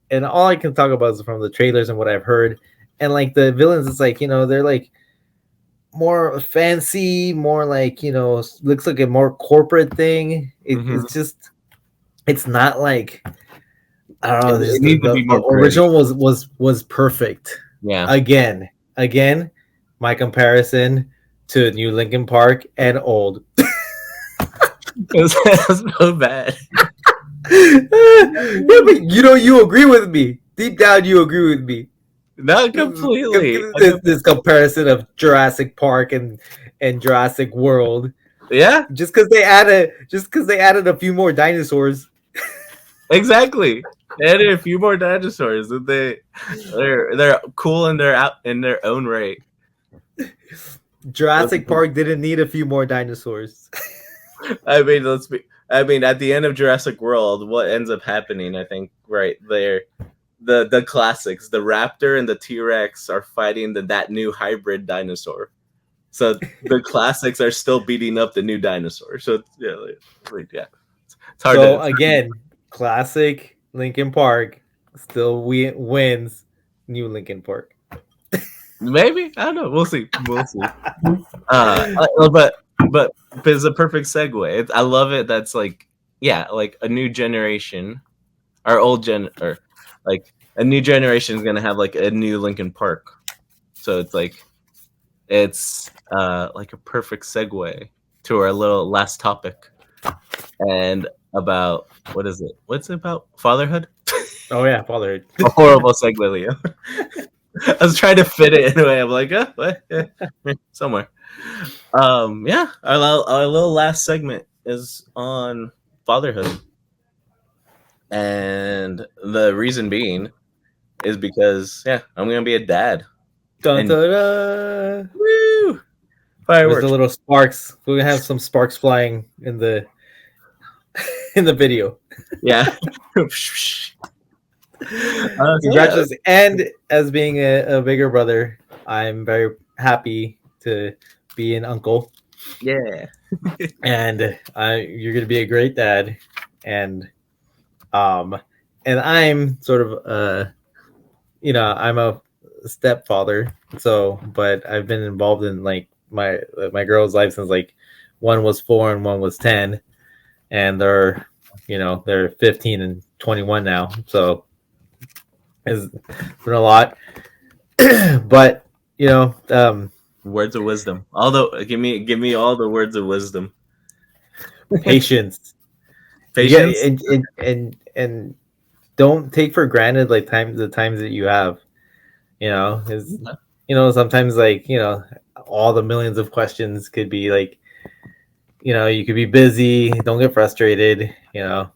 and all I can talk about is from the trailers and what I've heard. And like the villains, it's like, they're like more fancy, more like, looks like a more corporate thing. Mhm. It's not like, I don't know. It Just needs to be the more gritty. original was perfect. Yeah. Again, my comparison to New Linkin Park and old. It was so bad. Yeah, but you agree with me. Deep down, you agree with me. Not completely. This comparison of Jurassic Park and Jurassic World, Yeah, just because they added a few more dinosaurs. exactly. They added a few more dinosaurs. That they're cool in their own right. Jurassic Park didn't need a few more dinosaurs. I mean, let's be. I mean, at the end of Jurassic World, what ends up happening? I think right there, the classics, the raptor and the T-Rex are fighting that new hybrid dinosaur. So the classics are still beating up the new dinosaur. So yeah, yeah. It's hard So to. again, classic Linkin Park still wins new Linkin Park. Maybe I don't know. We'll see. We'll see. But it's a perfect segue. I love it. That's like like a new generation, our old gen, or like a new generation is gonna have like a new Linkin Park. So it's like a perfect segue to our little last topic, and about what is it? What's it about? Fatherhood. Oh yeah, Fatherhood. A horrible segue, Leo. I was trying to fit it in a way. I'm like, what? Yeah, somewhere. Yeah, our little last segment is on fatherhood, and the reason being is because I'm gonna be a dad, Dun, and dun, dun. woo, There's the fireworks. little sparks. We're gonna have some sparks flying in the video. Yeah. Congratulations! And as being a bigger brother, I'm very happy to be an uncle. Yeah. And you're gonna be a great dad, and I'm sort of I'm a stepfather, so but I've been involved in like my girl's life since like one was 4 and one was 10, and they're 15 and 21 now, so it's been a lot. But words of wisdom. Give me all the words of wisdom. patience. Patience. And don't take for granted like the times that you have. Is sometimes like all the millions of questions could be like you could be busy. Don't get frustrated. Because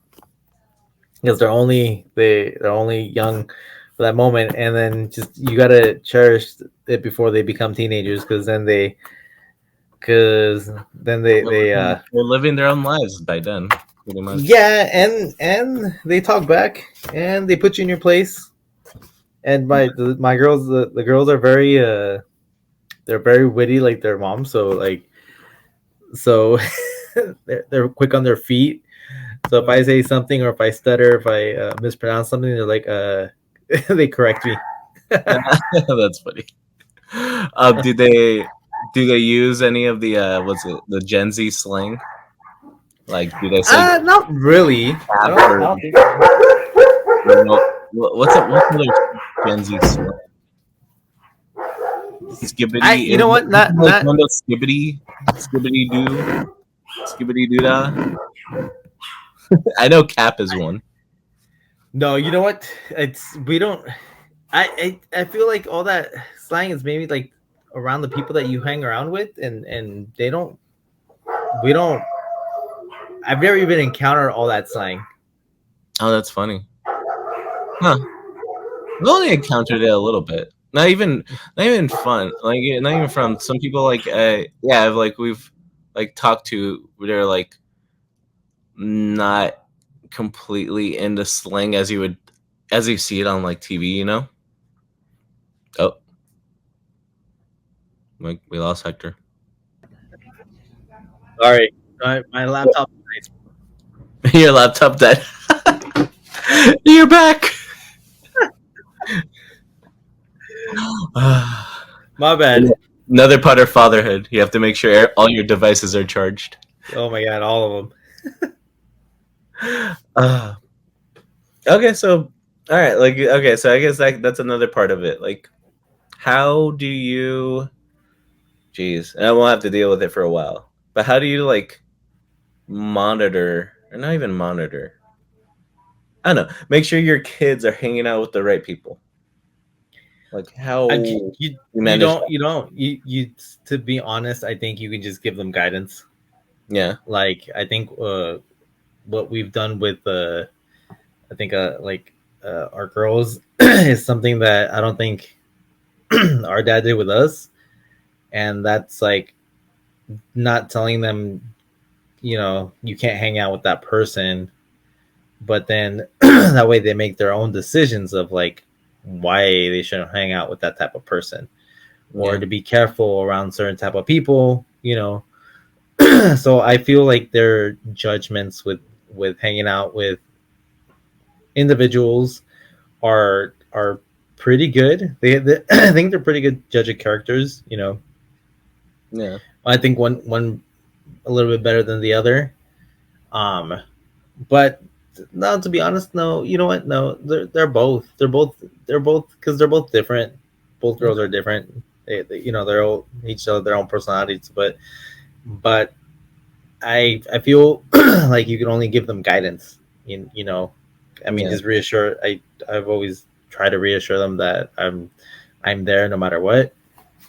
they're only young for that moment, and then just you gotta cherish it before they become teenagers, because then they They're living their own lives by then, pretty much. yeah, and they talk back and they put you in your place. And my girls, the girls are very they're very witty like their mom, so they're quick on their feet. So if I say something, or if I stutter, if I mispronounce something, they're like they correct me. That's funny. Do they use any of the what's it, the Gen Z slang? Like, do they say Not really. I don't think so. what's other Gen Z slang? Skibbity. You know what? Not Skibbity doo da. I know cap is one. No, you know what? It's we don't. I feel like all that slang is maybe like around the people that you hang around with, and they don't. We don't. I've never even encountered all that slang. Oh, that's funny. Huh. I've only encountered it a little bit. Not even fun. Like not even from some people. Like we've like talked to. They're like not completely into slang as you see it on like TV. Oh, like we lost Hector. Sorry, my laptop. Your laptop died. You're back. My bad. Another part of fatherhood. You have to make sure all your devices are charged. Oh my god, all of them. Okay, so all right, like okay, so I guess that's another part of it. Like, how do you? Jeez, and I won't have to deal with it for a while. But how do you like monitor, or not even monitor? I don't know. Make sure your kids are hanging out with the right people. Like how you don't to be honest, I think you can just give them guidance. Yeah. Like I think what we've done with I think like our girls is something that I don't think our dad did with us, and that's like not telling them, you know, you can't hang out with that person, but then that way they make their own decisions of like why they shouldn't hang out with that type of person, or Yeah. to be careful around certain type of people, you know. So I feel like their judgments with hanging out with individuals are pretty good. They I think they're pretty good judge of characters, you know. Yeah. I think one a little bit better than the other. Um, but no, to be honest, no. You know what? No, they're both because they're both different. Both girls are different. You know, they're all each other their own personalities. But I feel like you can only give them guidance. You know, I mean, Yeah. just reassure. I've always tried to reassure them that I'm there no matter what,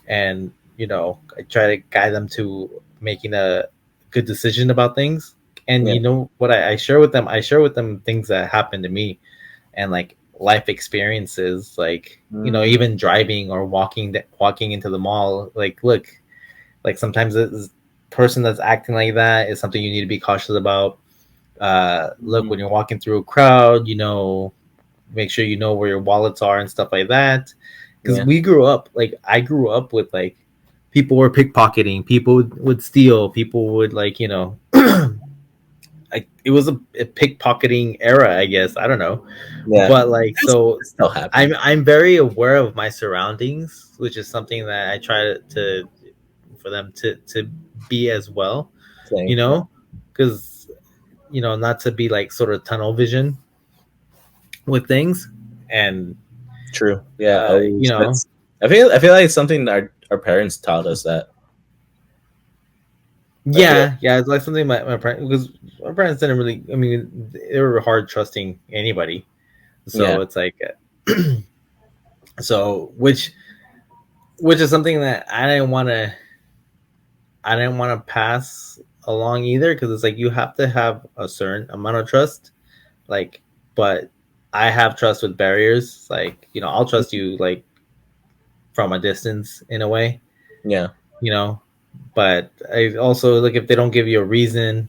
and you know, I try to guide them to making a good decision about things. And Yeah. you know what I share with them? I share with them things that happened to me and like life experiences, like you know, Mm, even driving or walking into the mall. Like, look, like sometimes this person that's acting like that is something you need to be cautious about. Look, when mm, you're walking through a crowd, you know, make sure you know where your wallets are and stuff like that. Because yeah. we grew up, like I grew up with like people were pickpocketing, people would steal, people would like, you know, it was a pickpocketing era, I guess. I don't know, Yeah. but like so, It still happens. I'm very aware of my surroundings, which is something that I try to for them to be as well, you Same. Yeah. know, because you know not to be like sort of tunnel vision with things, and True. Yeah. you Always. know, That's. I feel like it's something our parents taught us that. I feel. yeah, it's like something my parents, because my parents didn't really. I mean, they were hard trusting anybody, Yeah. so it's like, so which is something that I didn't want to pass along either, because it's like you have to have a certain amount of trust, like, but I have trust with barriers, like you know, I'll trust you like from a distance in a way, Yeah. you know, but I also like if they don't give you a reason,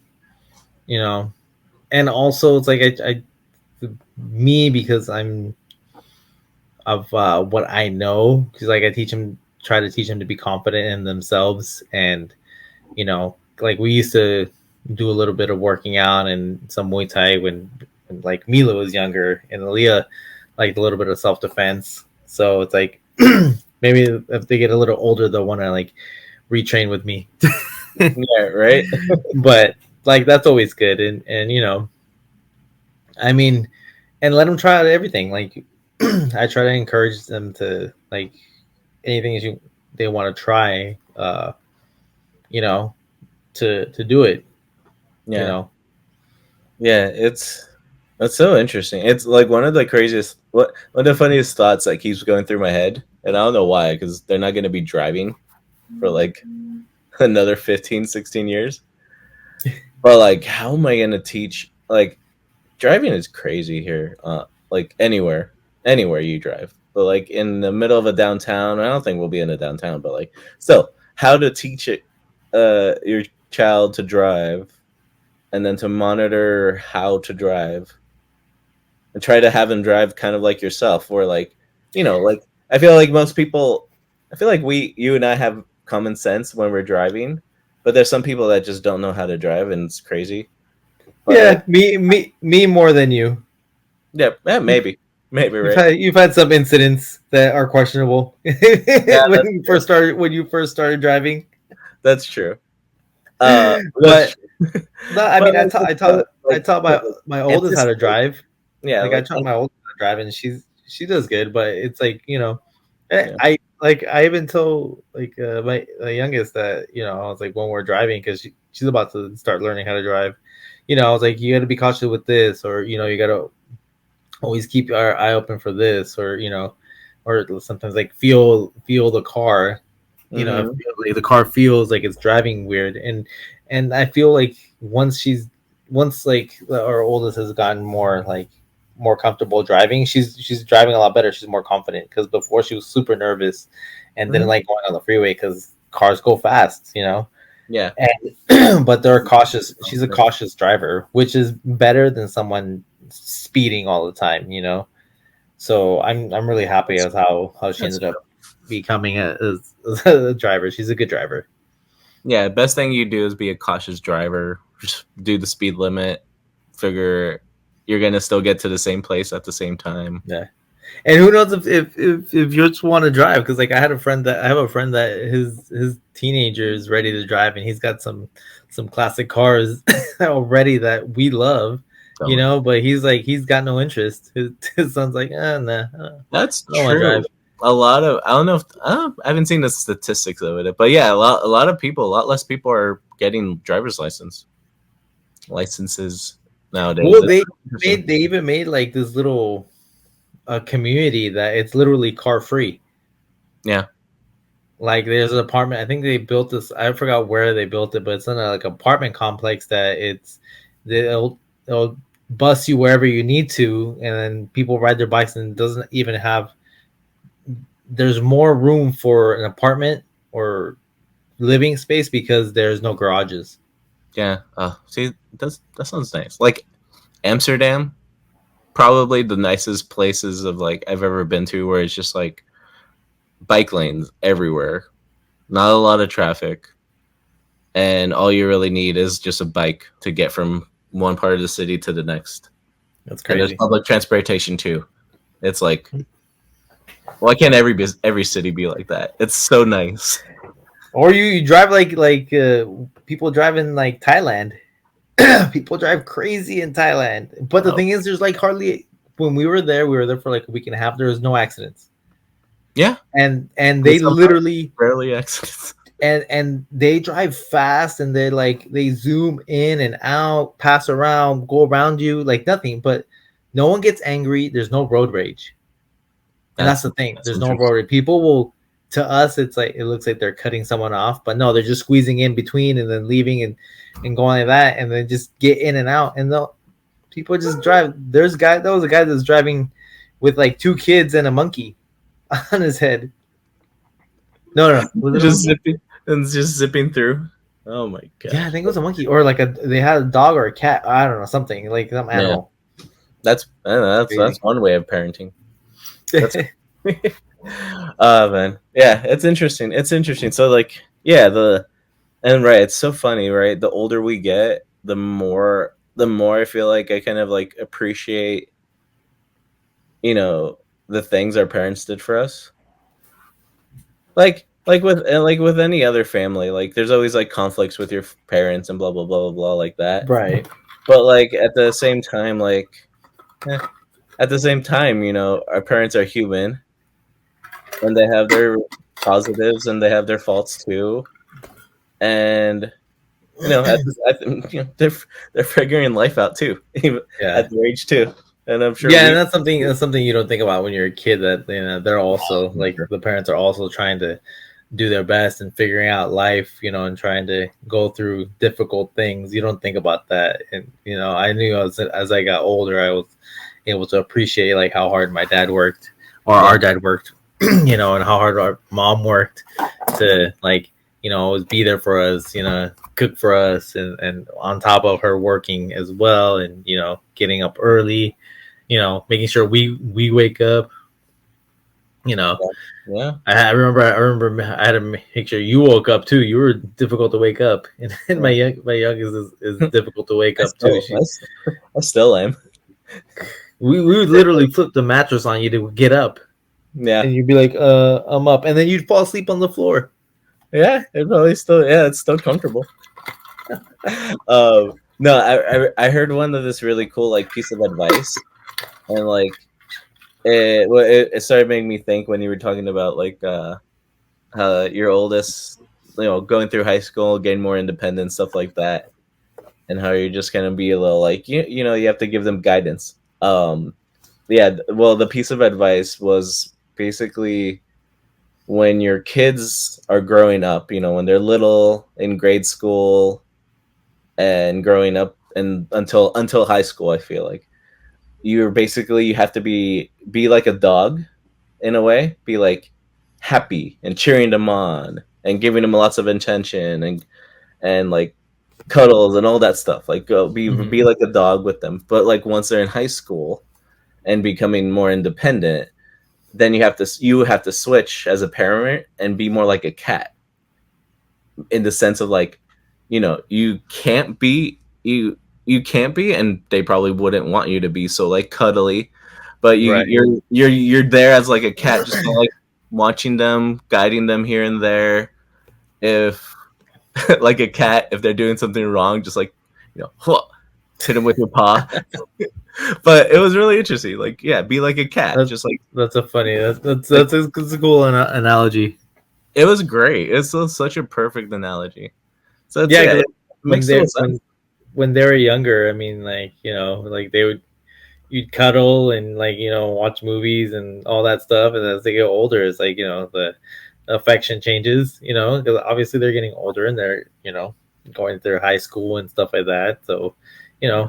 you know, and also it's like I me because I'm of what I know, because like I try to teach them to be confident in themselves, and you know, like we used to do a little bit of working out and some Muay Thai when like Mila was younger, and Aaliyah liked a little bit of self defense. So it's like maybe if they get a little older, they'll want to like retrain with me. Yeah. Right. But like that's always good, and you know, I mean, and let them try out everything. Like I try to encourage them to like anything that they want to try. You know, to do it. You Yeah. know, Yeah. That's so interesting. It's like one of the craziest. One of the funniest thoughts that keeps going through my head, and I don't know why, because they're not going to be driving for like another 15, 16 years. But like, how am I going to teach? Like, driving is crazy here. Like anywhere you drive, but like in the middle of a downtown, I don't think we'll be in a downtown, but like still, how to teach it, your child to drive, and then to monitor how to drive, and try to have them drive kind of like yourself, or like, like I feel like most people, I feel like you and I have common sense when we're driving, but there's some people that just don't know how to drive, and it's crazy. But like, yeah, me more than you. yeah, maybe right. You've had some incidents that are questionable Yeah, that's true. when you first started driving. That's true. That's But true. no, I But mean like, it's so, I like, taught like my oldest how to anticipate. drive. Yeah, Like I like taught my oldest how to drive, and she does good. But it's like you know, yeah, I even told like my youngest that you know I was like when we're driving because she's about to start learning how to drive. You know, I was like you got to be cautious with this, or you know you got to always keep our eye open for this, or you know, or sometimes like feel the car. You know, mm-hmm. like the car feels like it's driving weird, and I feel like once like our oldest has gotten more like more comfortable driving. She's driving a lot better. She's more confident because before she was super nervous and didn't Mhm. like going on the freeway because cars go fast, you know. Yeah. And but they're cautious. She's a cautious driver, which is better than someone speeding all the time, you know. So I'm really happy That's, as how she that's ended up becoming a driver. She's a good driver. Yeah, best thing you do is be a cautious driver. Just do the speed limit. Figure you're gonna still get to the same place at the same time. Yeah. And who knows if you just want to drive? Because like I have a friend that his teenager is ready to drive, and he's got some classic cars already that we love, you So know. But he's like he's got no interest. His son's like, nah, that's I don't want to true. drive. A lot of I don't know if I haven't seen the statistics of it, but yeah, a lot of people, a lot less people are getting driver's licenses nowadays. Well, It's interesting. they even made like this little community that it's literally car free. Yeah, Like there's an apartment. I think they built this. I forgot where they built it, but it's in a like apartment complex that they'll bus you wherever you need to, and then people ride their bikes and it doesn't even have. There's more room for an apartment or living space because there's no garages. yeah. See, that sounds nice. Like Amsterdam, probably the nicest places of like I've ever been to, where it's just like bike lanes everywhere, not a lot of traffic, and all you really need is just a bike to get from one part of the city to the next. That's And there's crazy. public transportation too. It's like, why can't every city be like that? It's so nice. Or you drive like people drive in like Thailand. People drive crazy in Thailand. But the Oh, thing is, there's like hardly when we were there for like a week and a half. There was no accidents, yeah, and and they sometimes literally rarely accidents. and they drive fast and they zoom in and out, pass around, go around you like nothing. But no one gets angry. There's no road rage, and that's That's the thing. that's There's no road interesting. rage. People will. To us, it's like it looks like they're cutting someone off, but no, they're just squeezing in between and then leaving and going like that, and then just get in and out. And they'll people just drive. There was a guy that's driving with like two kids and a monkey on his head. No. Was it a Just monkey? zipping and just zipping through. Oh my Yeah, I gosh. think it was a monkey or like they had a dog or a cat. I don't know, something like some Yeah, animal. that's I don't know, that's Crazy. one way of parenting. That's man. Yeah, it's interesting. It's interesting. So like, yeah, right, it's so funny, right? The older we get, the more I feel like I kind of like appreciate, you know, the things our parents did for us. Like with any other family, like there's always like conflicts with your parents and blah blah blah blah blah like that. Right. But like at the same time, eh, at the same time, our parents are human and they have their positives and they have their faults too. And they're figuring life out too, even Yeah. at their age too. And I'm sure Yeah, and we. that's something you don't think about when you're a kid. That they're also like the parents are also trying to do their best and figuring out life, and trying to go through difficult things. You don't think about that, and I knew as I got older, I was able to appreciate like how hard my dad worked, or Yeah, our dad worked, and how hard our mom worked to like always be there for us, cook for us, and on top of her working as well, and getting up early, making sure we wake up. You know, yeah. I remember I had to make sure you woke up too. You were difficult to wake up, and Yeah. my youngest is difficult to wake I up too. still, I, still, I still am. We would literally flip the mattress on you to get up, Yeah, and you'd be like, I'm up," and then you'd fall asleep on the floor. yeah. It's still comfortable. No, I heard one of this really cool like piece of advice, and like it started making me think when you were talking about like your oldest, going through high school, getting more independent, stuff like that, and how you're just gonna be a little like you have to give them guidance. Yeah, well, the piece of advice was basically when your kids are growing up, when they're little in grade school and growing up and until high school, I feel like you're basically you have to be like a dog in a way, be like happy and cheering them on and giving them lots of attention and like cuddles and all that stuff. Like go be like a dog with them. But like once they're in high school and becoming more independent, then you have to switch as a parent and be more like a cat, in the sense of like, you can't be and they probably wouldn't want you to be so like cuddly, but Right. you're there as like a cat, just kinda, like watching them, guiding them here and there. If like a cat, if they're doing something wrong, just like, hit them with your paw. But it was really interesting. Like, yeah, be like a cat. Just like, That's a funny. That's a cool analogy. it was great. It's such a perfect analogy. So Yeah, it when makes they total sense. when they were younger, I mean, like, like you'd cuddle and like, watch movies and all that stuff, and as they get older, it's like, the affection changes, because obviously they're getting older and they're, going through high school and stuff like that. So, Yeah.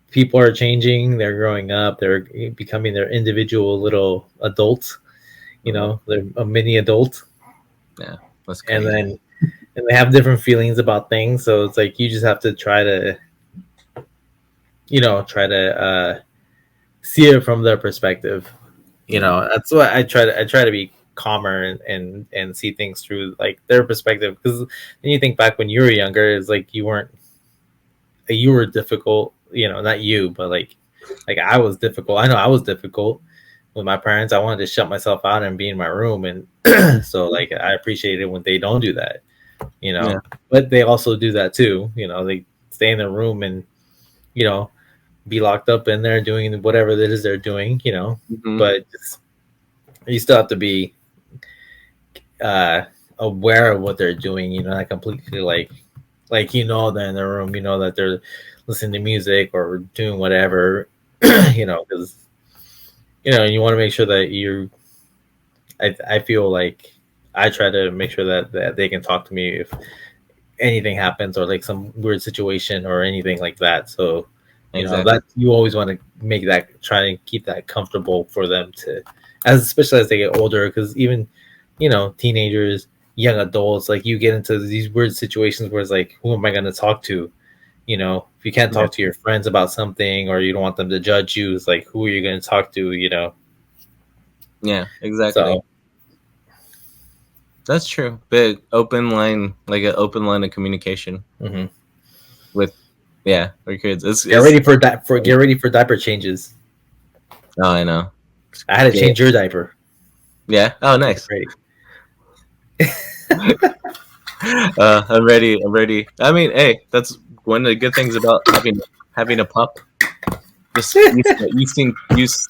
people are changing, they're growing up, they're becoming their individual little adults, they're a mini adult. Yeah, that's And crazy. then and they have different feelings about things, so it's like you just have to try to see it from their perspective. That's why I try to be calmer and see things through like their perspective, because then you think back when you were younger, it's like you were difficult, not you, but like I was difficult. I know I was difficult with my parents. I wanted to shut myself out and be in my room, and so like I appreciate it when they don't do that, Yeah. but they also do that too. They stay in their room and be locked up in there doing whatever it is they're doing, Mm-hmm. but you still have to be aware of what they're doing, not completely like they're in their room, that they're listening to music or doing whatever, because you want to make sure that I feel like I try to make sure that they can talk to me if anything happens, or like some weird situation or anything like that. So Exactly. that you always want to make that, try and keep that comfortable for them to, especially as they get older, because even teenagers, young adults, like you get into these weird situations where it's like, who am I going to talk to? If you can't Yeah. talk to your friends about something, or you don't want them to judge you, it's like, who are you going to talk to? Yeah, exactly. So That's true. Big open line, like an open line of communication with, our kids. get ready for that. Get ready for diaper changes. Oh, I know. I had to Yeah. change your diaper. Yeah. Oh, nice. Ready. I'm ready. I'm ready. I mean, hey, that's one of the good things about having a pup. Just used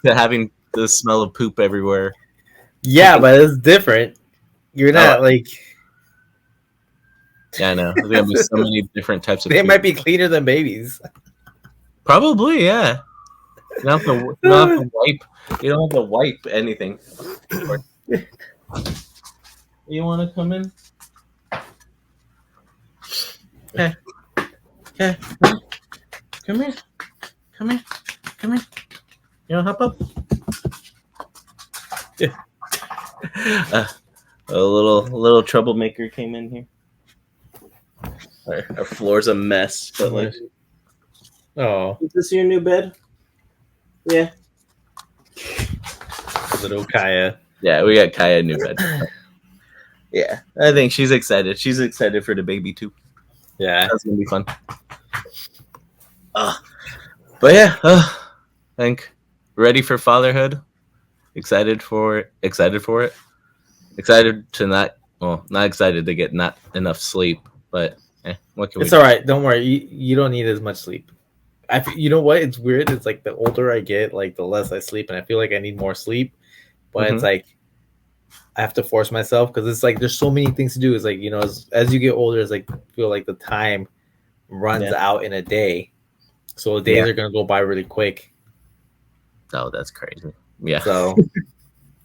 to having the smell of poop everywhere. Yeah, but it's different. You're Oh, not like, yeah, I know. There's gonna be so many different types of they poop. might be cleaner than babies. Probably, yeah. You don't have to wipe. You don't have to wipe anything. You want to come in? Okay. Okay. Come here. Come here. Come here. You want to hop up? A little troublemaker came in here. Our floor's a mess, but like, Oh, is this your new bed? Yeah. little Kaya. Yeah, we got Kaya a new bed. Yeah, I think she's excited. She's excited for the baby too. Yeah. That's gonna be fun. But yeah, I think ready for fatherhood. Excited for it. Excited for it. Excited to not excited to get not enough sleep, but what can It's we all do? right. Don't worry. You don't need as much sleep. You know what? It's weird. It's like the older I get, like the less I sleep, and I feel like I need more sleep. But it's like I have to force myself, because it's like there's so many things to do. It's like, as you get older, it's like feel like the time runs out in a day, so the days are gonna go by really quick. Oh, that's crazy. Yeah. So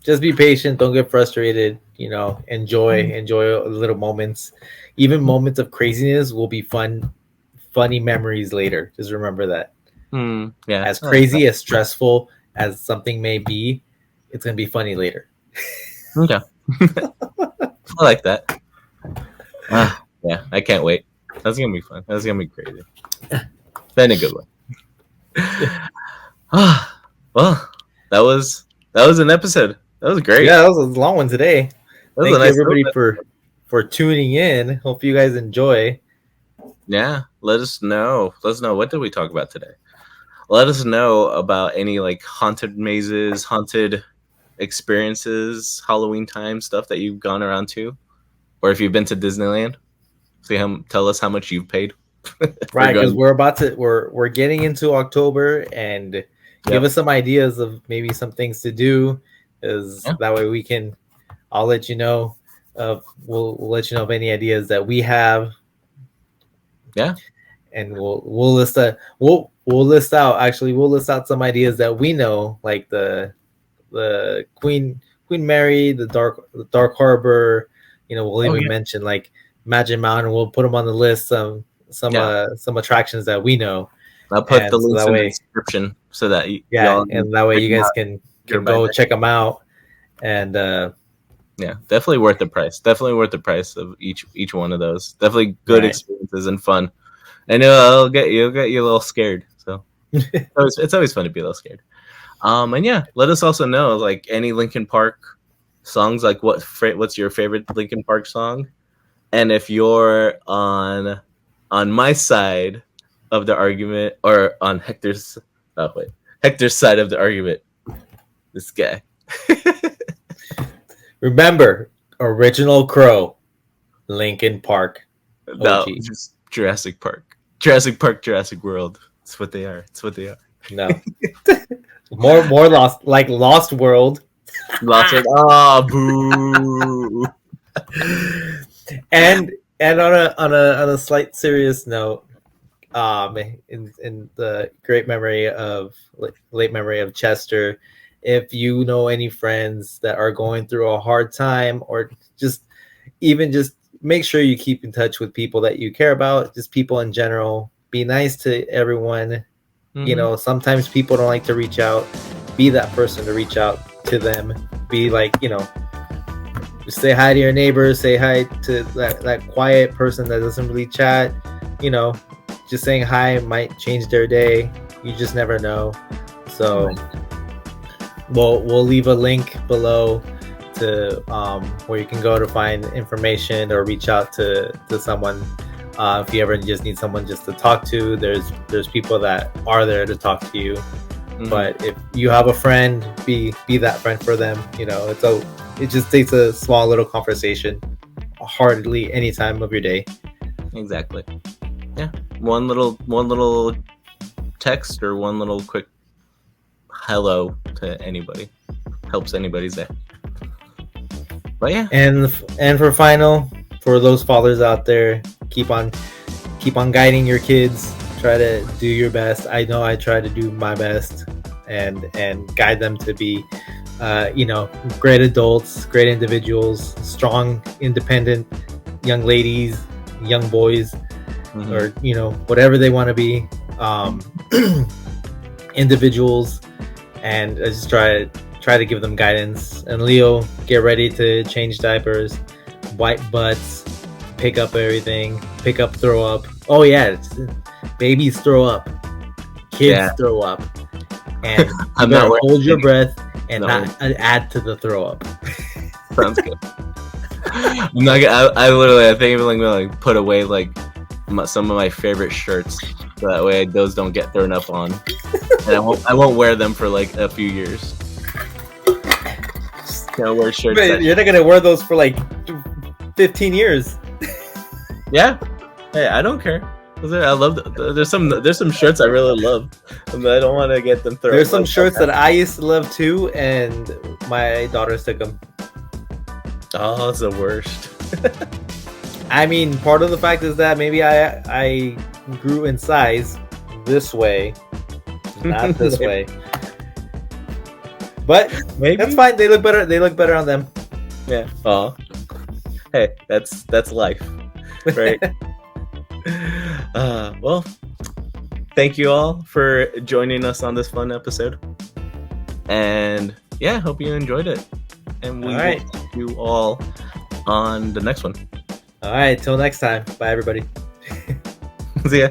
just be patient. Don't get frustrated. Enjoy little moments. Even moments of craziness will be funny memories later. Just remember that. Yeah. As crazy, as stressful as something may be, it's gonna be funny later. Okay. I like that. Yeah, I can't wait. That's gonna be fun. That's gonna be crazy. But in a good way. Well, that was an episode. That was great. Yeah, that was a long one today. Thank you, nice everybody, for tuning in. Hope you guys enjoy. Yeah, let us know. Let us know, what did we talk about today? Let us know about any like haunted mazes, haunted experiences, Halloween time stuff that you've gone around to, or if you've been to Disneyland. Tell us how much you've paid. Right, because we're getting into October, and give us some ideas of maybe some things to do, because that way I'll let you know we'll let you know of any ideas that we have. Yeah, and we'll list out some ideas that we know, like the Queen Mary, the Dark Harbor. We'll even mention like Magic Mountain. We'll put them on the list. Some attractions that we know. I'll put the links in the description so that and that way you guys can go check them out. And yeah, definitely worth the price. Definitely worth the price of each one of those. Definitely good experiences and fun. And you'll get you a little scared. So it's always fun to be a little scared. And yeah, let us also know like any Linkin Park songs. Like what's your favorite Linkin Park song? And if you're on my side of the argument, or on Hector's side of the argument, this guy. Remember, original Crow, Linkin Park. OG. No, just Jurassic Park, Jurassic World. It's what they are. No, more Lost, like Lost World. Lost World. Oh, boo. And on a slight serious note, in the late memory of Chester, if you know any friends that are going through a hard time, or just make sure you keep in touch with people that you care about, just people in general. Be nice to everyone. Mm-hmm. Sometimes people don't like to reach out. Be that person to reach out to them. Be like, say hi to your neighbors, say hi to that quiet person that doesn't really chat. Just saying hi might change their day. You just never know. So we'll leave a link below to where you can go to find information or reach out to someone. If you ever just need someone just to talk to, there's people that are there to talk to you. Mm-hmm. But if you have a friend, be that friend for them. It just takes a small little conversation, hardly any time of your day. Exactly. Yeah. One little text or one little quick hello to anybody helps anybody's day. But yeah. And for those fathers out there, keep on guiding your kids. Try to do your best. I know I try to do my best and guide them to be great adults, great individuals, strong, independent young ladies, young boys, mm-hmm. or whatever they want to be, individuals, and I just try to give them guidance. And Leo, get ready to change diapers, wipe butts, pick up everything, throw up. Oh yeah, babies throw up, kids throw up, and you better hold your breath and not add to the throw up. Sounds good. I'm not gonna, I think I'm gonna put away like some of my favorite shirts, so that way those don't get thrown up on, and I won't wear them for like a few years. Wear shirts. But you're not gonna wear those for like 15 years. Yeah. Hey, I don't care. I love. There's some shirts I really love, but I don't want to get them thrown. There's some shirts that I used to love too, and my daughters took them. Oh, it's the worst. I mean, part of the fact is that maybe I grew in size this way, not this way. But maybe that's fine. They look better. They look better on them. Yeah. Oh. Hey, that's life, right? Well, thank you all for joining us on this fun episode. And yeah, hope you enjoyed it. And we will see you all on the next one. All right, till next time. Bye, everybody. See ya.